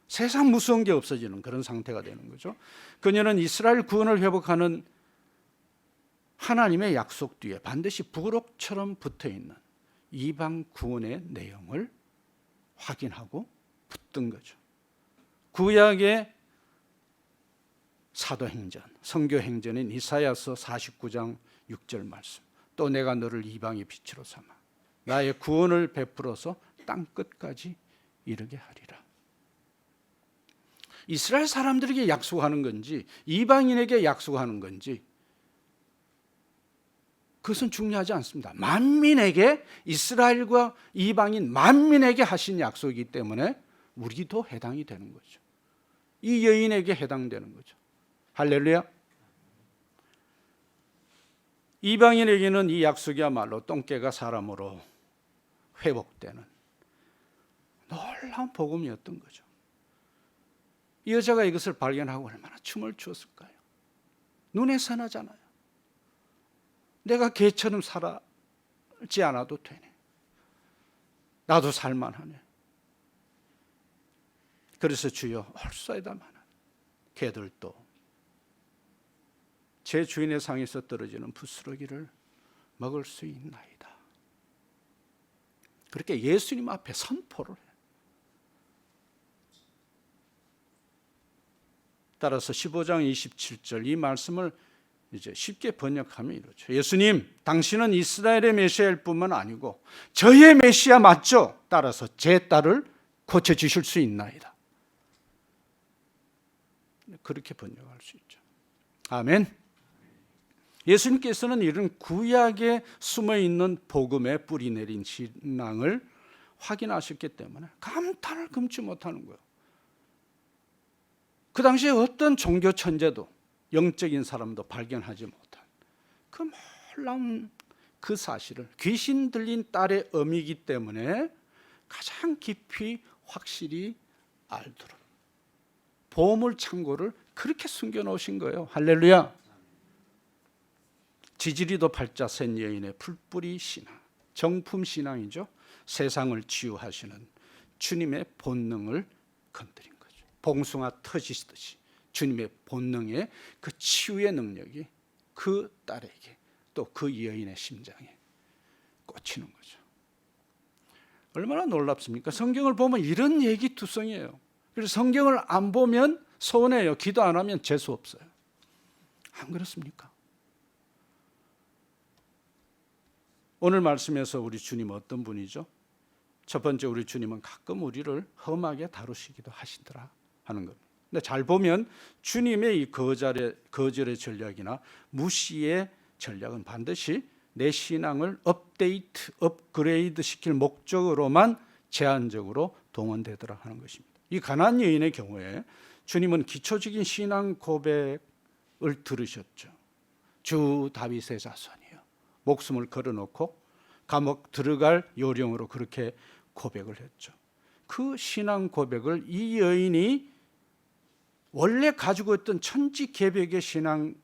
세상 무서운 게 없어지는 그런 상태가 되는 거죠. 그녀는 이스라엘 구원을 회복하는 하나님의 약속 뒤에 반드시 부록처럼 붙어있는 이방 구원의 내용을 확인하고 붙든 거죠. 구약의 사도행전, 선교행전인 이사야서 49장 6절 말씀, 또 내가 너를 이방의 빛으로 삼아 나의 구원을 베풀어서 땅끝까지 이르게 하리라. 이스라엘 사람들에게 약속하는 건지 이방인에게 약속하는 건지 그것은 중요하지 않습니다. 만민에게, 이스라엘과 이방인 만민에게 하신 약속이기 때문에 우리도 해당이 되는 거죠. 이 여인에게 해당되는 거죠. 할렐루야. 이방인에게는 이 약속이야말로 똥개가 사람으로 회복되는 놀라운 복음이었던 거죠. 이 여자가 이것을 발견하고 얼마나 춤을 추었을까요? 눈에 선하잖아요. 내가 개처럼 살지 않아도 되네. 나도 살만하네. 그래서 주여 홀싸이다마는 개들도 제 주인의 상에서 떨어지는 부스러기를 먹을 수 있나이다. 그렇게 예수님 앞에 선포를 해요. 따라서 15장 27절 이 말씀을 이제 쉽게 번역하면 이렇죠. 예수님, 당신은 이스라엘의 메시아일 뿐만 아니고 저의 메시아 맞죠? 따라서 제 딸을 고쳐주실 수 있나이다. 그렇게 번역할 수 있죠. 아멘. 예수님께서는 이런 구약에 숨어있는 복음에 뿌리 내린 신앙을 확인하셨기 때문에 감탄을 금치 못하는 거예요. 그 당시에 어떤 종교 천재도 영적인 사람도 발견하지 못한 그 놀라운 그 사실을 귀신 들린 딸의 어미이기 때문에 가장 깊이 확실히 알도록 보물 창고를 그렇게 숨겨놓으신 거예요. 할렐루야. 지지리도 팔자 센 여인의 풀뿌리 신앙, 정품 신앙이죠. 세상을 치유하시는 주님의 본능을 건드린 거죠. 봉숭아 터지듯이 주님의 본능의 그 치유의 능력이 그 딸에게 또 그 여인의 심장에 꽂히는 거죠. 얼마나 놀랍습니까? 성경을 보면 이런 얘기투성이에요. 그래서 성경을 안 보면 서운해요. 기도 안 하면 재수 없어요. 안 그렇습니까? 오늘 말씀에서 우리 주님 어떤 분이죠? 첫 번째, 우리 주님은 가끔 우리를 험하게 다루시기도 하시더라 하는 겁니다. 근데 잘 보면 주님의 이 거절의 전략이나 무시의 전략은 반드시 내 신앙을 업그레이드 시킬 목적으로만 제한적으로 동원되더라 하는 것입니다. 이 가나안 여인의 경우에 주님은 기초적인 신앙 고백을 들으셨죠. 주 다윗의 자손이요, 목숨을 걸어놓고 감옥 들어갈 요령으로 그렇게 고백을 했죠. 그 신앙 고백을 이 여인이 원래 가지고 있던 천지개벽의 신앙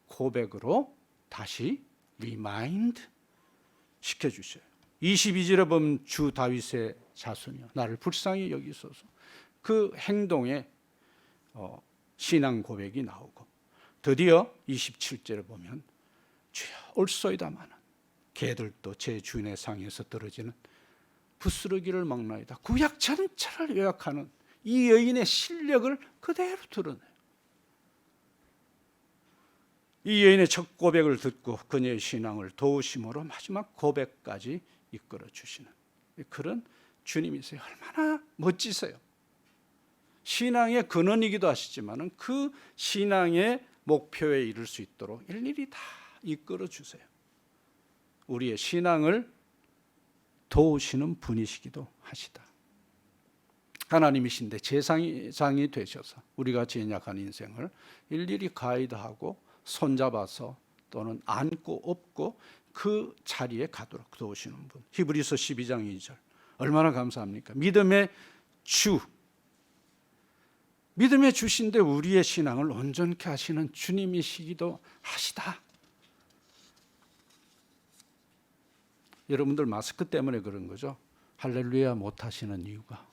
고백으로 다시 리마인드 시켜주셔요. 22절에 보면 주 다윗의 자손이요, 나를 불쌍히 여기소서. 그 행동에 신앙 고백이 나오고, 드디어 27절에 보면 주여 올소이다마는 개들도 제 주인의 상에서 떨어지는 부스러기를 먹나이다. 구약 전체를 요약하는 이 여인의 실력을 그대로 드러내요. 이 여인의 첫 고백을 듣고 그녀의 신앙을 도우심으로 마지막 고백까지 이끌어 주시는 그런 주님이세요. 얼마나 멋지세요. 신앙의 근원이기도 하시지만 그 신앙의 목표에 이룰 수 있도록 일일이 다 이끌어 주세요. 우리의 신앙을 도우시는 분이시기도 하시다. 하나님이신데 제사장이 되셔서 우리가 연약한 인생을 일일이 가이드하고 손잡아서 또는 안고 업고 그 자리에 가도록 도우시는 분. 히브리서 12장 2절 얼마나 감사합니까? 믿음의 주신데 우리의 신앙을 온전케 하시는 주님이시기도 하시다. 여러분들 마스크 때문에 그런 거죠. 할렐루야 못 하시는 이유가,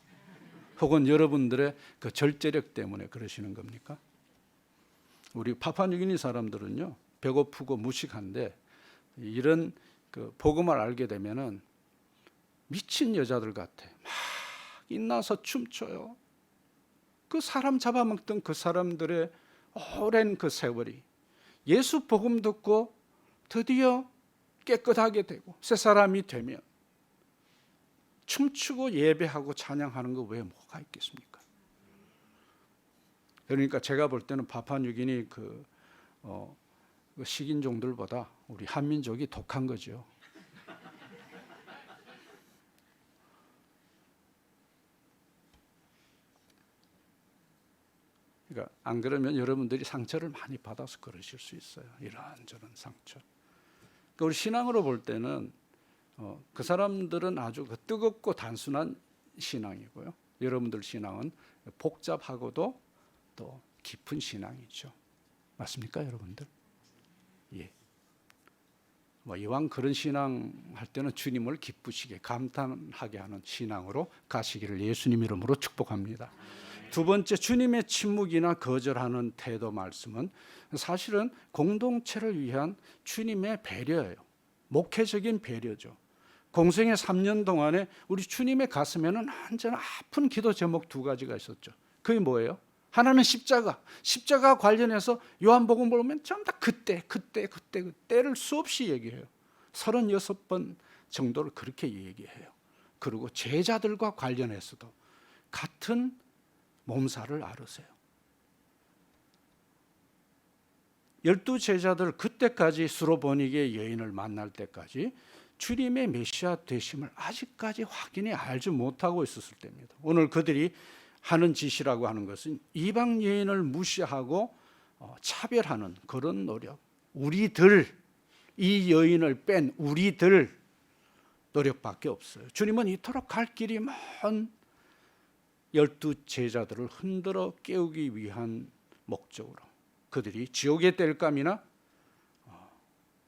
혹은 여러분들의 그 절제력 때문에 그러시는 겁니까? 우리 파푸아뉴기니 사람들은요, 배고프고 무식한데 이런 그 복음을 알게 되면은 미친 여자들 같아. 막 인나서 춤춰요. 그 사람 잡아먹던 그 사람들의 오랜 그 세월이 예수 복음 듣고 드디어 깨끗하게 되고 새 사람이 되면 춤추고 예배하고 찬양하는 거 외에 뭐가 있겠습니까? 그러니까 제가 볼 때는 파푸아뉴기니 그 식인종들보다 우리 한민족이 독한 거죠. 그러니까 안 그러면 여러분들이 상처를 많이 받아서 그러실 수 있어요. 이런저런 상처. 그러니까 우리 신앙으로 볼 때는 그 사람들은 아주 뜨겁고 단순한 신앙이고요. 여러분들 신앙은 복잡하고도 또 깊은 신앙이죠. 맞습니까, 여러분들? 예. 이왕 그런 신앙 할 때는 주님을 기쁘시게 감탄하게 하는 신앙으로 가시기를 예수님 이름으로 축복합니다. 두 번째, 주님의 침묵이나 거절하는 태도 말씀은 사실은 공동체를 위한 주님의 배려예요. 목회적인 배려죠. 공생의 3년 동안에 우리 주님의 가슴에는 언제나 아픈 기도 제목 두 가지가 있었죠. 그게 뭐예요? 하나는 십자가 관련해서 요한복음 보면 전부 다 그때를 수없이 얘기해요. 36번 정도를 그렇게 얘기해요. 그리고 제자들과 관련해서도 같은 몸살을 앓으세요. 12 제자들 그때까지 수로보니게 여인을 만날 때까지 주님의 메시아 되심을 아직까지 확인히 알지 못하고 있었을 때입니다. 오늘 그들이 하는 짓이라고 하는 것은 이방 여인을 무시하고 차별하는 그런 노력, 우리들, 이 여인을 뺀 우리들 노력밖에 없어요. 주님은 이토록 갈 길이 먼 12 제자들을 흔들어 깨우기 위한 목적으로 그들이 지옥의 땔감이나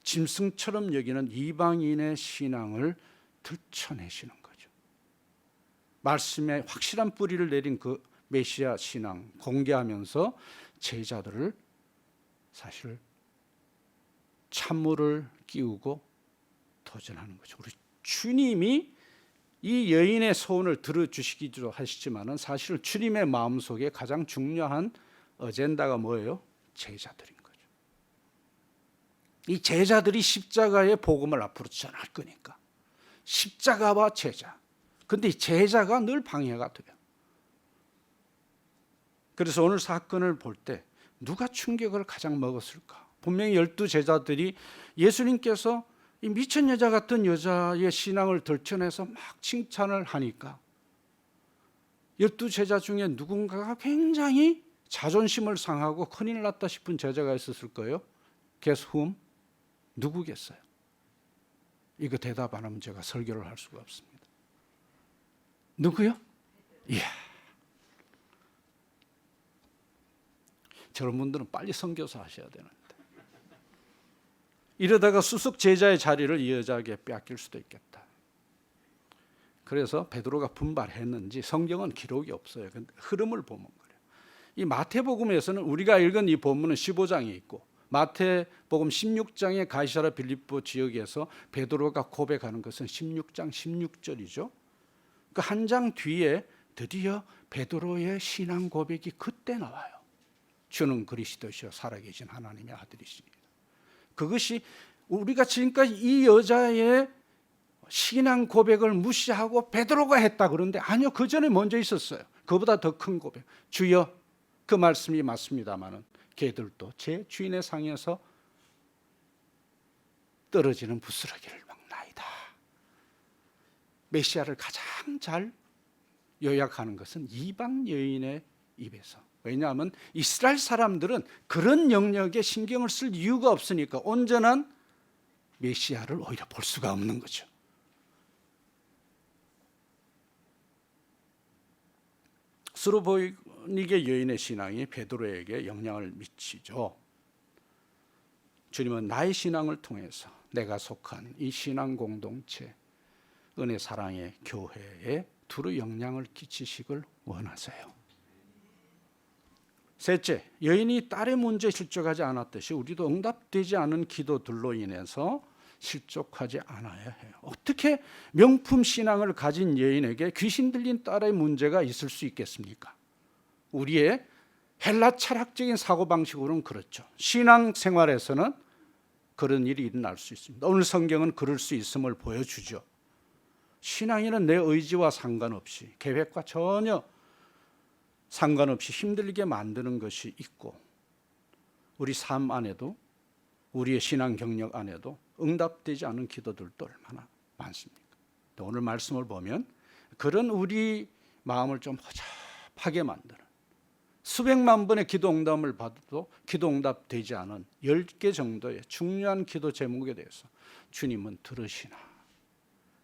짐승처럼 여기는 이방인의 신앙을 들춰내시는 거죠. 말씀에 확실한 뿌리를 내린 그 메시아 신앙 공개하면서 제자들을 사실 찬물을 끼우고 도전하는 거죠. 우리 주님이 이 여인의 소원을 들어주시기도 하시지만은 사실 주님의 마음속에 가장 중요한 어젠다가 뭐예요? 제자들인 거죠. 이 제자들이 십자가의 복음을 앞으로 전할 거니까. 십자가와 제자. 근데 이 제자가 늘 방해가 돼요. 그래서 오늘 사건을 볼 때 누가 충격을 가장 먹었을까? 분명히 12 제자들이 예수님께서 이 미친 여자 같은 여자의 신앙을 들춰내서 막 칭찬을 하니까 12 제자 중에 누군가가 굉장히 자존심을 상하고 큰일 났다 싶은 제자가 있었을 거예요. Guess whom? 누구겠어요? 이거 대답 안 하면 제가 설교를 할 수가 없습니다. 누구요? 이야. 저런 분들은 빨리 선교사 하셔야 되는데 이러다가 수석 제자의 자리를 이 여자에게 빼앗길 수도 있겠다. 그래서 베드로가 분발했는지 성경은 기록이 없어요. 근데 흐름을 보면 그래요. 이 마태복음에서는 우리가 읽은 이 본문은 15장에 있고 마태복음 16장의 가이사랴 빌립보 지역에서 베드로가 고백하는 것은 16장 16절이죠. 그 한 장 뒤에 드디어 베드로의 신앙 고백이 그때 나와요. 주는 그리스도시요 살아계신 하나님의 아들이십니다. 그것이 우리가 지금까지 이 여자의 신앙 고백을 무시하고 베드로가 했다 그러는데 아니요, 그 전에 먼저 있었어요. 그보다 더 큰 고백. 주여, 그 말씀이 맞습니다마는 걔들도 제 주인의 상에서 떨어지는 부스러기를 먹나이다. 메시아를 가장 잘 요약하는 것은 이방 여인의 입에서. 왜냐하면 이스라엘 사람들은 그런 영역에 신경을 쓸 이유가 없으니까 온전한 메시아를 오히려 볼 수가 없는 거죠. 수로보니게 여인의 신앙이 베드로에게 영향을 미치죠. 주님은 나의 신앙을 통해서 내가 속한 이 신앙 공동체 은혜 사랑의 교회에 두루 영향을 끼치시길 원하세요. 셋째, 여인이 딸의 문제에 실족하지 않았듯이 우리도 응답되지 않은 기도들로 인해서 실족하지 않아야 해요. 어떻게 명품 신앙을 가진 여인에게 귀신 들린 딸의 문제가 있을 수 있겠습니까? 우리의 헬라 철학적인 사고방식으로는 그렇죠. 신앙 생활에서는 그런 일이 일어날 수 있습니다. 오늘 성경은 그럴 수 있음을 보여주죠. 신앙에는 내 의지와 상관없이 계획과 전혀 상관없이 힘들게 만드는 것이 있고 우리 삶 안에도 우리의 신앙 경력 안에도 응답되지 않은 기도들도 얼마나 많습니까? 오늘 말씀을 보면 그런 우리 마음을 좀 허접하게 만드는 수백만 번의 기도 응답을 받아도 기도 응답되지 않은 10개 정도의 중요한 기도 제목에 대해서 주님은 들으시나.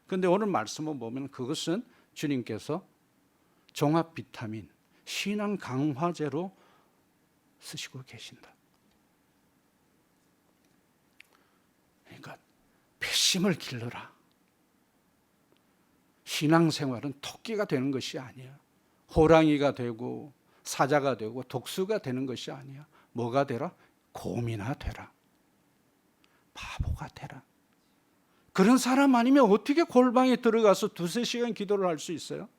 그런데 오늘 말씀을 보면 그것은 주님께서 종합 비타민 신앙 강화제로 쓰시고 계신다. 그러니까 배심을 길러라. 신앙생활은 토끼가 되는 것이 아니야. 호랑이가 되고 사자가 되고 독수가 되는 것이 아니야. 뭐가 되라? 곰이나 되라. 바보가 되라. 그런 사람 아니면 어떻게 골방에 들어가서 2-3시간 기도를 할 수 있어요?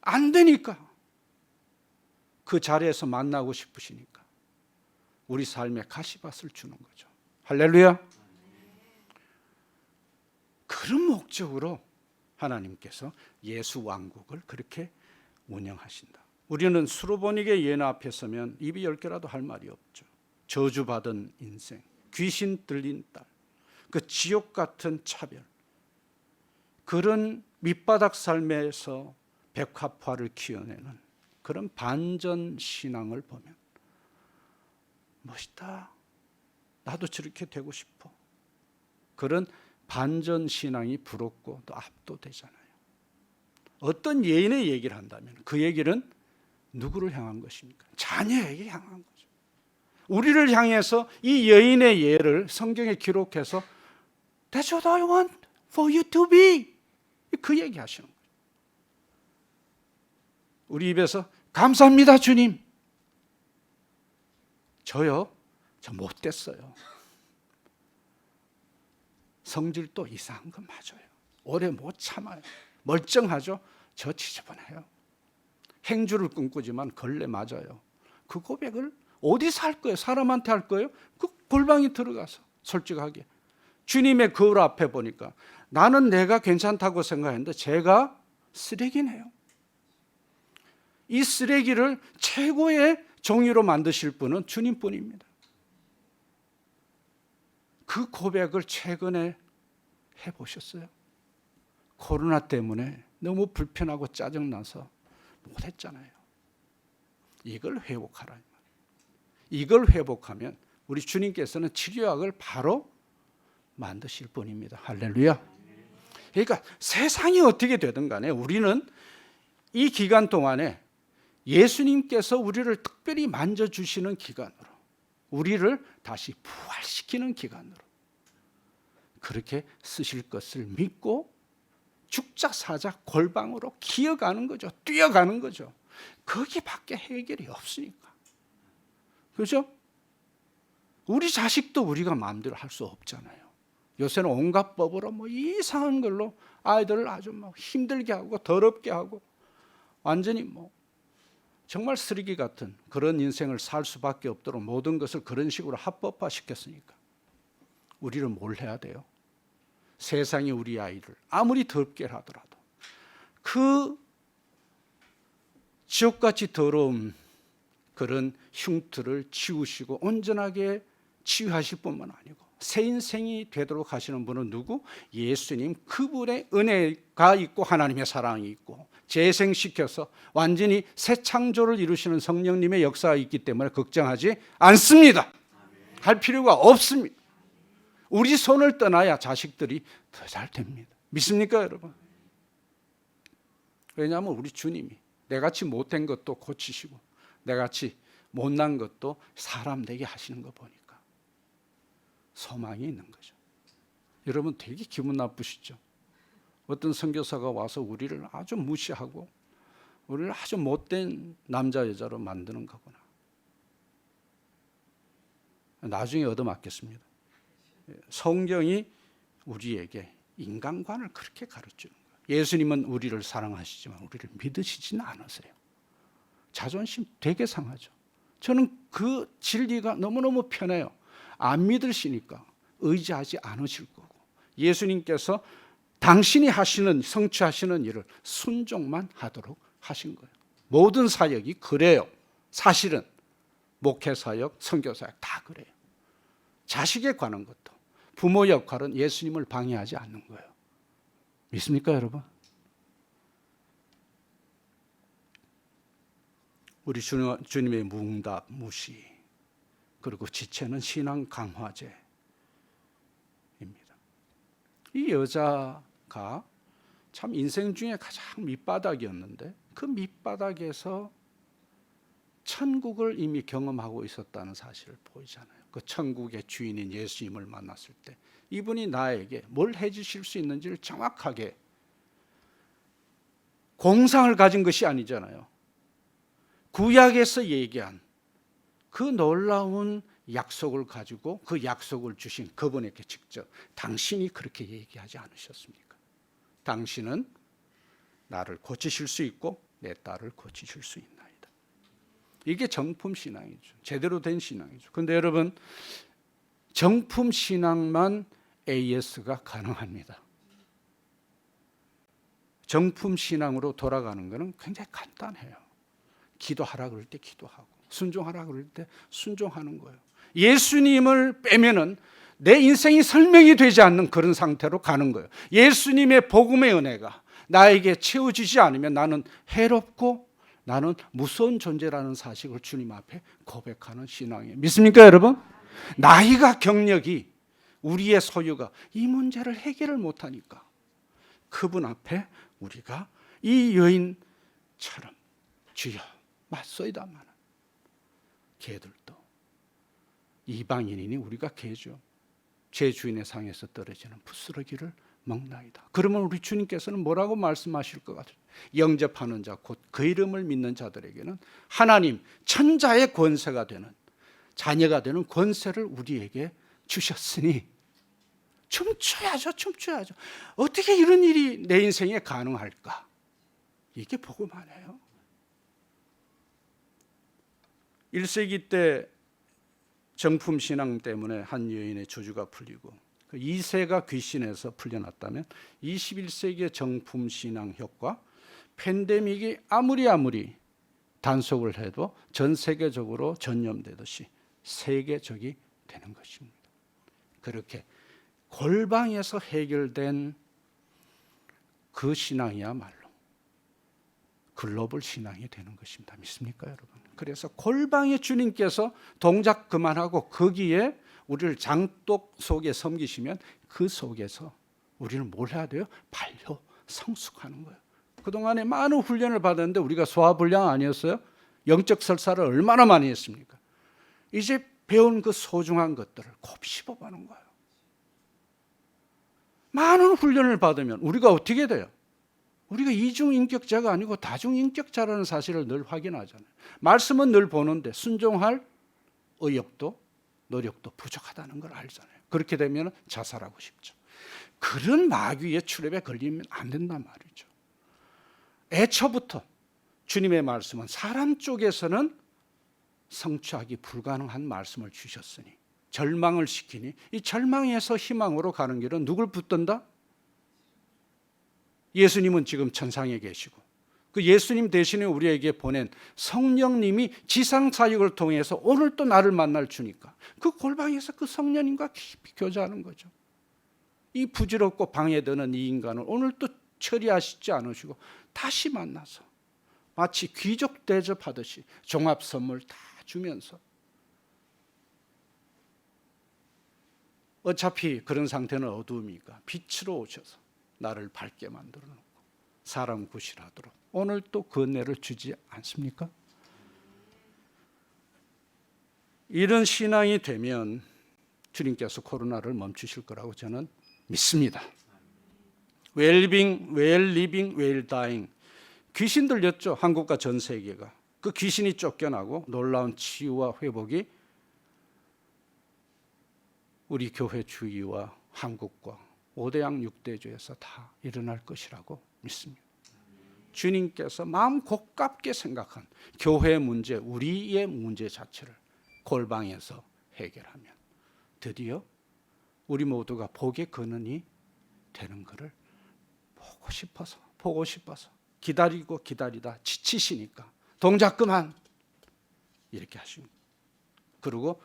안 되니까. 그 자리에서 만나고 싶으시니까 우리 삶에 가시밭을 주는 거죠. 할렐루야. 그런 목적으로 하나님께서 예수 왕국을 그렇게 운영하신다. 우리는 수로보니게 예나 앞에 서면 입이 10개라도 할 말이 없죠. 저주받은 인생, 귀신 들린 딸, 그 지옥 같은 차별, 그런 밑바닥 삶에서 백합화를 키워내는 그런 반전 신앙을 보면 멋있다, 나도 저렇게 되고 싶어, 그런 반전 신앙이 부럽고 또 압도되잖아요. 어떤 예인의 얘기를 한다면 그 얘기는 누구를 향한 것입니까? 자녀에게 향한 거죠. 우리를 향해서 이 여인의 예를 성경에 기록해서 That's what I want for you to be, 그 얘기 하시는 거예요. 우리 입에서 감사합니다 주님, 저요, 저 못됐어요, 성질도 이상한 거 맞아요, 오래 못 참아요, 멀쩡하죠, 저 지저분해요, 행주를 꿈꾸지만 걸레 맞아요. 그 고백을 어디서 할 거예요? 사람한테 할 거예요? 그 골방에 들어가서 솔직하게 주님의 거울 앞에 보니까 나는 내가 괜찮다고 생각했는데 제가 쓰레기네요. 이 쓰레기를 최고의 정의로 만드실 분은 주님뿐입니다. 그 고백을 최근에 해보셨어요? 코로나 때문에 너무 불편하고 짜증나서 못했잖아요. 이걸 회복하라. 이걸 회복하면 우리 주님께서는 치료약을 바로 만드실 분입니다. 할렐루야. 그러니까 세상이 어떻게 되든 간에 우리는 이 기간 동안에 예수님께서 우리를 특별히 만져주시는 기간으로, 우리를 다시 부활시키는 기간으로 그렇게 쓰실 것을 믿고 죽자 사자 골방으로 기어가는 거죠. 뛰어가는 거죠. 거기밖에 해결이 없으니까. 그렇죠? 우리 자식도 우리가 마음대로 할 수 없잖아요. 요새는 온갖 법으로 뭐 이상한 걸로 아이들을 아주 뭐 힘들게 하고 더럽게 하고 완전히 뭐 정말 쓰레기 같은 그런 인생을 살 수밖에 없도록 모든 것을 그런 식으로 합법화 시켰으니까 우리를 뭘 해야 돼요? 세상이 우리 아이를 아무리 더럽게 하더라도 그 지옥같이 더러운 그런 흉터를 치우시고 온전하게 치유하실 뿐만 아니고 새 인생이 되도록 하시는 분은 누구? 예수님, 그분의 은혜가 있고 하나님의 사랑이 있고 재생시켜서 완전히 새 창조를 이루시는 성령님의 역사가 있기 때문에 걱정하지 않습니다. 할 필요가 없습니다. 우리 손을 떠나야 자식들이 더 잘 됩니다. 믿습니까 여러분? 왜냐하면 우리 주님이 내같이 못된 것도 고치시고 내같이 못난 것도 사람 되게 하시는 거 보니까 소망이 있는 거죠. 여러분 되게 기분 나쁘시죠? 어떤 선교사가 와서 우리를 아주 무시하고 우리를 아주 못된 남자 여자로 만드는 거구나. 나중에 얻어맞겠습니다. 성경이 우리에게 인간관을 그렇게 가르치는 거예요. 예수님은 우리를 사랑하시지만 우리를 믿으시지는 않으세요. 자존심 되게 상하죠. 저는 그 진리가 너무너무 편해요. 안 믿으시니까 의지하지 않으실 거고 예수님께서 당신이 하시는 성취하시는 일을 순종만 하도록 하신 거예요. 모든 사역이 그래요. 사실은 목회사역, 선교사역 다 그래요. 자식에 관한 것도 부모 역할은 예수님을 방해하지 않는 거예요. 믿습니까 여러분? 우리 주님의 무응답, 무시, 그리고 지체는 신앙 강화제입니다. 이 여자가 참 인생 중에 가장 밑바닥이었는데 그 밑바닥에서 천국을 이미 경험하고 있었다는 사실을 보이잖아요. 그 천국의 주인인 예수님을 만났을 때 이분이 나에게 뭘 해주실 수 있는지를 정확하게 공상을 가진 것이 아니잖아요. 구약에서 얘기한 그 놀라운 약속을 가지고 그 약속을 주신 그분에게 직접 당신이 그렇게 얘기하지 않으셨습니까? 당신은 나를 고치실 수 있고 내 딸을 고치실 수 있나이다. 이게 정품 신앙이죠. 제대로 된 신앙이죠. 그런데 여러분 정품 신앙만 AS가 가능합니다. 정품 신앙으로 돌아가는 것은 굉장히 간단해요. 기도하라 그럴 때 기도하고 순종하라 그럴 때 순종하는 거예요. 예수님을 빼면은 내 인생이 설명이 되지 않는 그런 상태로 가는 거예요. 예수님의 복음의 은혜가 나에게 채워지지 않으면 나는 해롭고 나는 무서운 존재라는 사실을 주님 앞에 고백하는 신앙이에요. 믿습니까, 여러분? 나이가 경력이 우리의 소유가 이 문제를 해결을 못하니까 그분 앞에 우리가 이 여인처럼 주여 맞소이다마는 개들도 이방인이니 우리가 개죠. 제 주인의 상에서 떨어지는 부스러기를 먹나이다. 그러면 우리 주님께서는 뭐라고 말씀하실 것 같아요? 영접하는 자 곧 그 이름을 믿는 자들에게는 하나님 천자의 권세가 되는 자녀가 되는 권세를 우리에게 주셨으니 춤춰야죠. 춤춰야죠. 어떻게 이런 일이 내 인생에 가능할까? 이게 복음 아니에요? 1세기 때 정품신앙 때문에 한 여인의 저주가 풀리고 그 2세가 귀신에서 풀려났다면 21세기의 정품신앙 효과, 팬데믹이 아무리 단속을 해도 전 세계적으로 전염되듯이 세계적이 되는 것입니다. 그렇게 골방에서 해결된 그 신앙이야말로 글로벌 신앙이 되는 것입니다. 믿습니까, 여러분? 그래서 골방에 주님께서 동작 그만하고 거기에 우리를 장독 속에 섬기시면 그 속에서 우리는 뭘 해야 돼요? 발효, 성숙하는 거예요. 그동안에 많은 훈련을 받았는데 우리가 소화불량 아니었어요? 영적 설사를 얼마나 많이 했습니까? 이제 배운 그 소중한 것들을 곱씹어보는 거예요. 많은 훈련을 받으면 우리가 어떻게 돼요? 우리가 이중인격자가 아니고 다중인격자라는 사실을 늘 확인하잖아요. 말씀은 늘 보는데 순종할 의욕도 노력도 부족하다는 걸 알잖아요. 그렇게 되면 자살하고 싶죠. 그런 마귀의 트랩에 걸리면 안 된단 말이죠. 애초부터 주님의 말씀은 사람 쪽에서는 성취하기 불가능한 말씀을 주셨으니 절망을 시키니 이 절망에서 희망으로 가는 길은 누굴 붙든다? 예수님은 지금 천상에 계시고 그 예수님 대신에 우리에게 보낸 성령님이 지상사역을 통해서 오늘 또 나를 만날 주니까 그 골방에서 그 성령님과 깊이 교제하는 거죠. 이 부질없고 방해되는 이 인간을 오늘 또 처리하시지 않으시고 다시 만나서 마치 귀족 대접하듯이 종합 선물 다 주면서 어차피 그런 상태는 어두움이니까 빛으로 오셔서 나를 밝게 만들어 놓고 사람 구실하도록 오늘 또 그 은혜를 주지 않습니까? 이런 신앙이 되면 주님께서 코로나를 멈추실 거라고 저는 믿습니다. 웰리빙, 웰리빙, 웰다잉 귀신 들렸죠. 한국과 전 세계가. 그 귀신이 쫓겨나고 놀라운 치유와 회복이 우리 교회 주위와 한국과 5대양 6대주에서 다 일어날 것이라고 믿습니다. 주님께서 마음 곱깝게 생각한 교회 문제, 우리의 문제 자체를 골방에서 해결하면 드디어 우리 모두가 복의 근원이 되는 것을 보고 싶어서 기다리고 기다리다 지치시니까 동작 그만 이렇게 하십니다. 그리고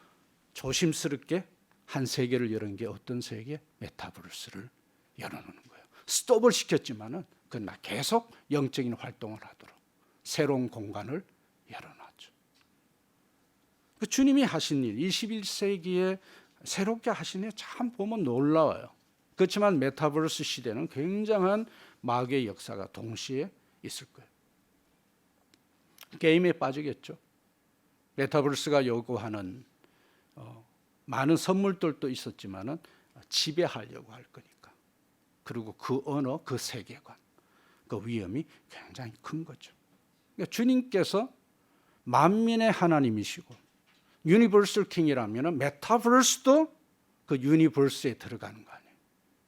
조심스럽게 한 세계를 열은 게 어떤 세계? 메타버스를 열어놓는 거예요. 스톱을 시켰지만은 그러나 계속 영적인 활동을 하도록 새로운 공간을 열어놨죠. 그 주님이 하신 일, 21세기에 새롭게 하신 일 참 보면 놀라워요. 그렇지만 메타버스 시대는 굉장한 마귀의 역사가 동시에 있을 거예요. 게임에 빠지겠죠. 메타버스가 요구하는 많은 선물들도 있었지만은 지배하려고 할 거니까. 그리고 그 언어, 그 세계관, 그 위험이 굉장히 큰 거죠. 그러니까 주님께서 만민의 하나님이시고 유니버설 킹이라면 메타버스도 그 유니버스에 들어가는 거 아니에요.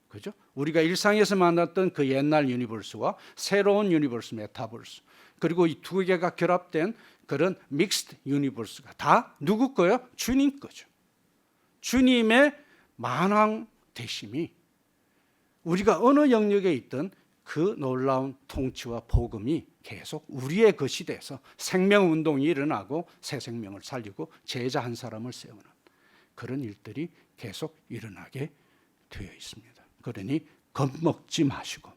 그죠? 우리가 일상에서 만났던 그 옛날 유니버스와 새로운 유니버스, 메타버스, 그리고 이 두 개가 결합된 그런 믹스드 유니버스가 다 누구 거예요? 주님 거죠. 주님의 만왕 되심이 우리가 어느 영역에 있든 그 놀라운 통치와 복음이 계속 우리의 것이 돼서 생명운동이 일어나고 새 생명을 살리고 제자 한 사람을 세우는 그런 일들이 계속 일어나게 되어 있습니다. 그러니 겁먹지 마시고,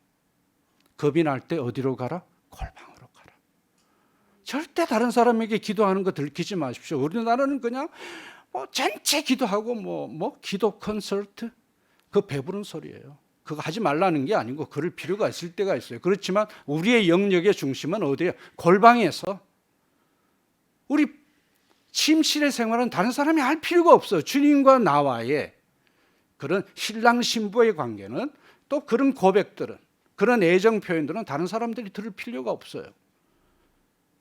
겁이 날 때 어디로 가라? 골방으로 가라. 절대 다른 사람에게 기도하는 거 들키지 마십시오. 우리나라는 그냥 전체 기도하고 기도 콘서트, 그 배부른 소리예요. 그거 하지 말라는 게 아니고 그럴 필요가 있을 때가 있어요. 그렇지만 우리의 영역의 중심은 어디예요? 골방에서. 우리 침실의 생활은 다른 사람이 할 필요가 없어요. 주님과 나와의 그런 신랑 신부의 관계는, 또 그런 고백들은, 그런 애정 표현들은 다른 사람들이 들을 필요가 없어요.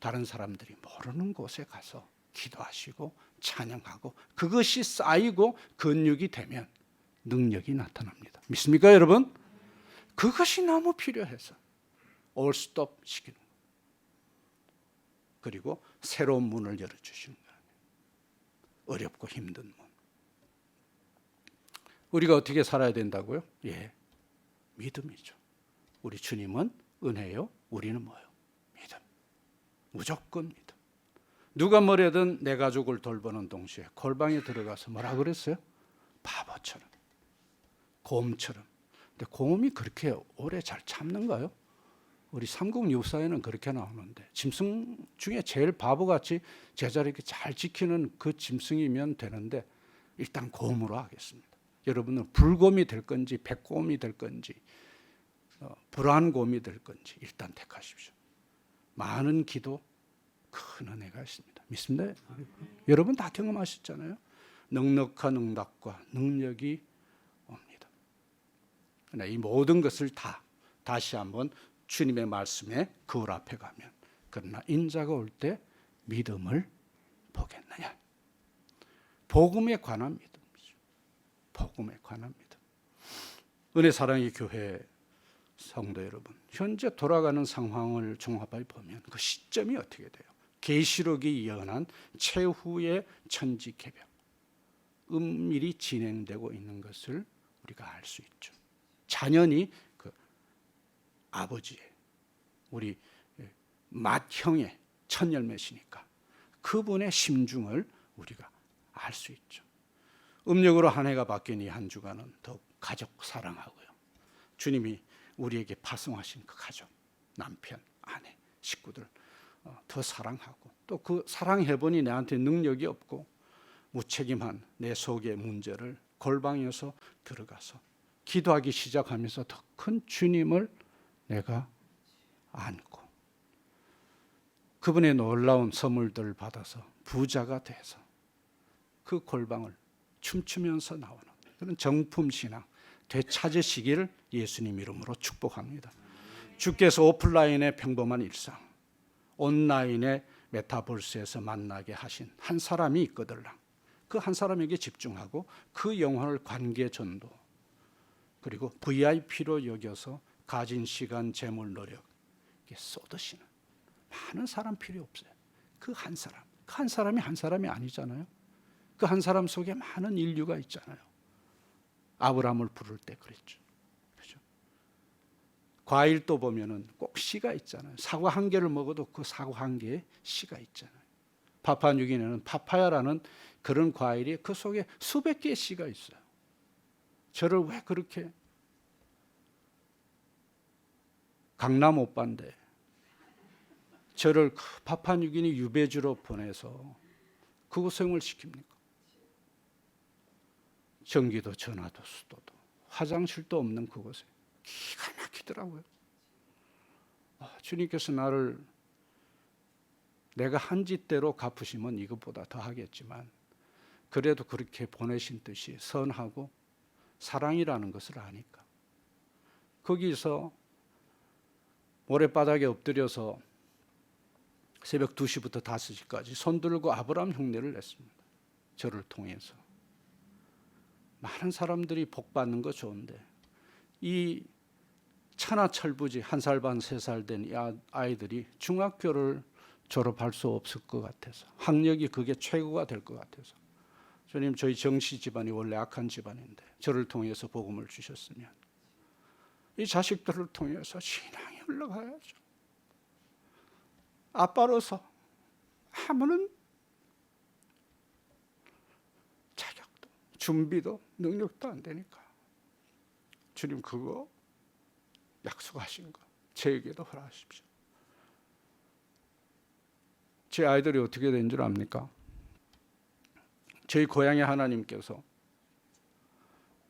다른 사람들이 모르는 곳에 가서 기도하시고 찬양하고, 그것이 쌓이고 근육이 되면 능력이 나타납니다. 믿습니까, 여러분? 그것이 너무 필요해서 올스톱 시키는 거예요. 그리고 새로운 문을 열어주시는 거예요. 어렵고 힘든 문. 우리가 어떻게 살아야 된다고요? 믿음이죠. 우리 주님은 은혜요, 우리는 뭐예요? 믿음. 무조건 믿음. 누가 뭐래든 내 가족을 돌보는 동시에 골방에 들어가서 뭐라 그랬어요? 바보처럼, 곰처럼. 근데 곰이 그렇게 오래 잘 참는가요? 우리 삼국유사에는 그렇게 나오는데, 짐승 중에 제일 바보같이 제자리 이렇게 잘 지키는 그 짐승이면 되는데, 일단 곰으로 하겠습니다. 여러분은 불곰이 될 건지 백곰이 될 건지 불안곰이 될 건지 일단 택하십시오. 많은 기도, 큰 은혜가 있습니다. 믿습니다. 여러분 다 경험하셨잖아요. 넉넉한 응답과 능력이 옵니다. 이 모든 것을 다시 한번 주님의 말씀에 거울 앞에 가면, 그러나 인자가 올 때 믿음을 보겠느냐. 복음에 관한 믿음이죠. 복음에 관한 믿음. 은혜 사랑의 교회 성도 여러분, 현재 돌아가는 상황을 종합해 보면 그 시점이 어떻게 돼요? 계시록이 예언한 최후의 천지개벽, 은밀히 진행되고 있는 것을 우리가 알 수 있죠. 자연히 그 아버지의, 우리 맏형의 첫 열매시니까 그분의 심중을 우리가 알 수 있죠. 음력으로 한 해가 바뀐 이 한 주간은 더욱 가족 사랑하고요, 주님이 우리에게 파송하신 그 가족, 남편, 아내, 식구들 더 사랑하고, 또 그 사랑해보니 내한테 능력이 없고 무책임한 내 속의 문제를 골방에서 들어가서 기도하기 시작하면서 더 큰 주님을 내가 안고, 그분의 놀라운 선물들을 받아서 부자가 돼서 그 골방을 춤추면서 나오는 그런 정품신앙 되찾으시기를 예수님 이름으로 축복합니다. 주께서 오프라인의 평범한 일상, 온라인의 메타버스에서 만나게 하신 한 사람이 있거들랑, 그 한 사람에게 집중하고 그 영혼을 관계 전도, 그리고 VIP로 여겨서 가진 시간, 재물, 노력 쏟으시는 많은 사람 필요 없어요. 그 한 사람, 그 한 사람이 한 사람이 아니잖아요. 그 한 사람 속에 많은 인류가 있잖아요. 아브라함을 부를 때 그랬죠. 그렇죠? 과일도 보면은 꼭 씨가 있잖아요. 사과 한 개를 먹어도 그 사과 한 개에 씨가 있잖아요. 파푸아뉴기니아는 파파야라는 그런 과일이 그 속에 수백 개의 씨가 있어요. 저를 왜 그렇게, 강남 오빠인데 저를 파푸아뉴기니 유배지로 보내서 그곳생을 시킵니까? 전기도 전화도 수도도 화장실도 없는 그곳에 기가 막히더라고요. 주님께서 나를 내가 한 짓대로 갚으시면 이것보다 더 하겠지만, 그래도 그렇게 보내신 뜻이 선하고 사랑이라는 것을 아니까 거기서 모래바닥에 엎드려서 새벽 2시부터 5시까지 손 들고 아브라함 흉내를 냈습니다. 저를 통해서 많은 사람들이 복 받는 거 좋은데, 이 천하철부지 1살 반 3살 된 이 아이들이 중학교를 졸업할 수 없을 것 같아서, 학력이 그게 최고가 될 것 같아서, 주님 저희 정씨 집안이 원래 악한 집안인데 저를 통해서 복음을 주셨으면 이 자식들을 통해서 신앙이 흘러가야죠. 아빠로서 아무런 자격도, 준비도 능력도 안 되니까. 주님 그거 약속하신 거 저에게도 허락하십시오. 제 아이들이 어떻게 된 줄 압니까? 저희 고향의 하나님께서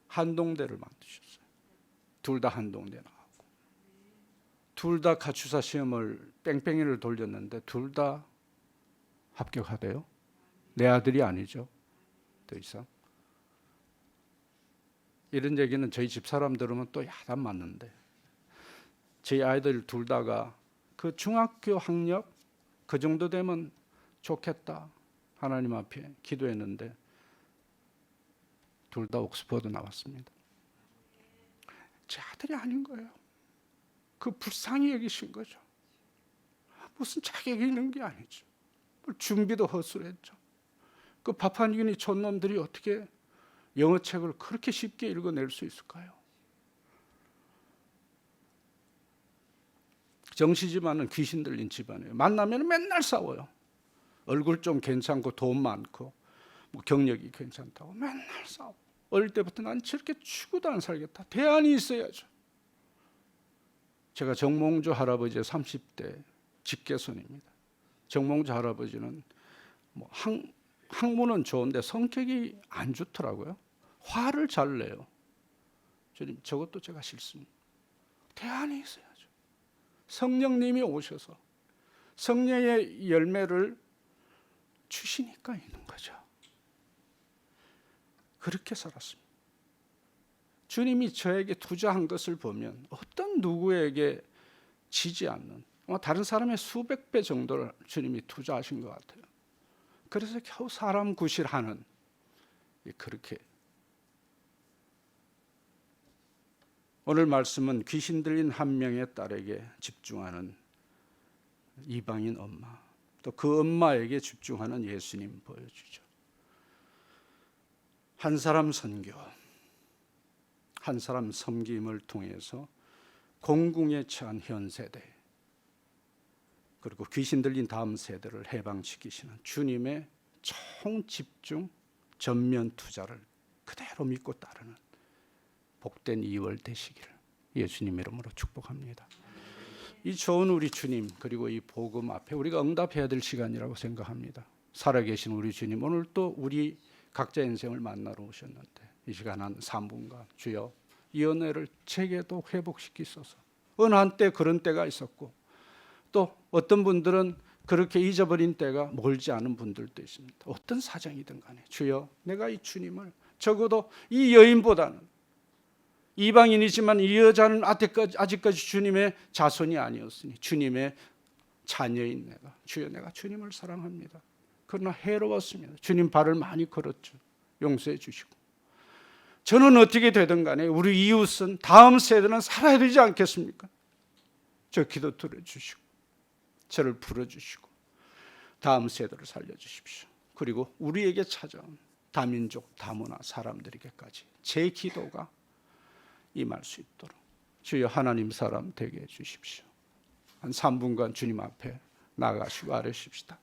한동대를 만드셨어요. 둘 다 한동대 나왔고, 둘 다 가추사 시험을 뺑뺑이를 돌렸는데 둘 다 합격하대요. 내 아들이 아니죠. 더 이상 이런 얘기는 저희 집 사람 들으면 또 야단 맞는데, 저희 아이들 둘 다가 그 중학교 학력 그 정도 되면 좋겠다 하나님 앞에 기도했는데 둘 다 옥스퍼드 나왔습니다. 제 아들이 아닌 거예요. 그 불쌍히 여기신 거죠. 무슨 자격이 있는 게 아니죠. 준비도 허술했죠. 그 파푸아뉴기니 촌놈들이 어떻게 영어책을 그렇게 쉽게 읽어낼 수 있을까요? 정씨 집안은 귀신 들린 집안이에요. 만나면 맨날 싸워요. 얼굴 좀 괜찮고 돈 많고 뭐 경력이 괜찮다고 맨날 싸워. 어릴 때부터 난 저렇게 죽어도 안 살겠다. 대안이 있어야죠. 제가 정몽주 할아버지의 30대 직계손입니다. 정몽주 할아버지는 뭐 학문은 좋은데 성격이 안 좋더라고요. 화를 잘 내요. 주님, 저것도 제가 싫습니다. 대안이 있어야죠. 성령님이 오셔서 성령의 열매를 주시니까 있는 거죠. 그렇게 살았습니다. 주님이 저에게 투자한 것을 보면 어떤 누구에게 지지 않는, 다른 사람의 수백 배 정도를 주님이 투자하신 것 같아요. 그래서 겨우 사람 구실하는, 그렇게. 오늘 말씀은 귀신 들린 한 명의 딸에게 집중하는 이방인 엄마, 또 그 엄마에게 집중하는 예수님 보여주죠. 한 사람 선교, 한 사람 섬김을 통해서 공궁에 처한 현 세대, 그리고 귀신 들린 다음 세대를 해방시키시는 주님의 총집중 전면 투자를 그대로 믿고 따르는 복된 2월 되시기를 예수님 이름으로 축복합니다. 이 좋은 우리 주님, 그리고 이 복음 앞에 우리가 응답해야 될 시간이라고 생각합니다. 살아계신 우리 주님, 오늘 또 우리 각자 인생을 만나러 오셨는데 이 시간 한 3분간 주여 이 은혜를 제게도 회복시키소서. 어느 한때 그런 때가 있었고, 또 어떤 분들은 그렇게 잊어버린 때가 멀지 않은 분들도 있습니다. 어떤 사정이든 간에 주여, 내가 이 주님을, 적어도 이 여인보다는, 이방인이지만 이 여자는 아직까지 주님의 자손이 아니었으니 주님의 자녀인 내가, 주여 내가 주님을 사랑합니다. 그러나 해로웠습니다. 주님 발을 많이 걸었죠. 용서해 주시고, 저는 어떻게 되든 간에 우리 이웃은, 다음 세대는 살아야 되지 않겠습니까? 저 기도 들어주시고 저를 풀어주시고 다음 세대를 살려주십시오. 그리고 우리에게 찾아온 다민족 다문화 사람들에게까지 제 기도가 임할 수 있도록 주여 하나님 사람 되게 해주십시오. 한 3분간 주님 앞에 나가시고 아뢰십시다.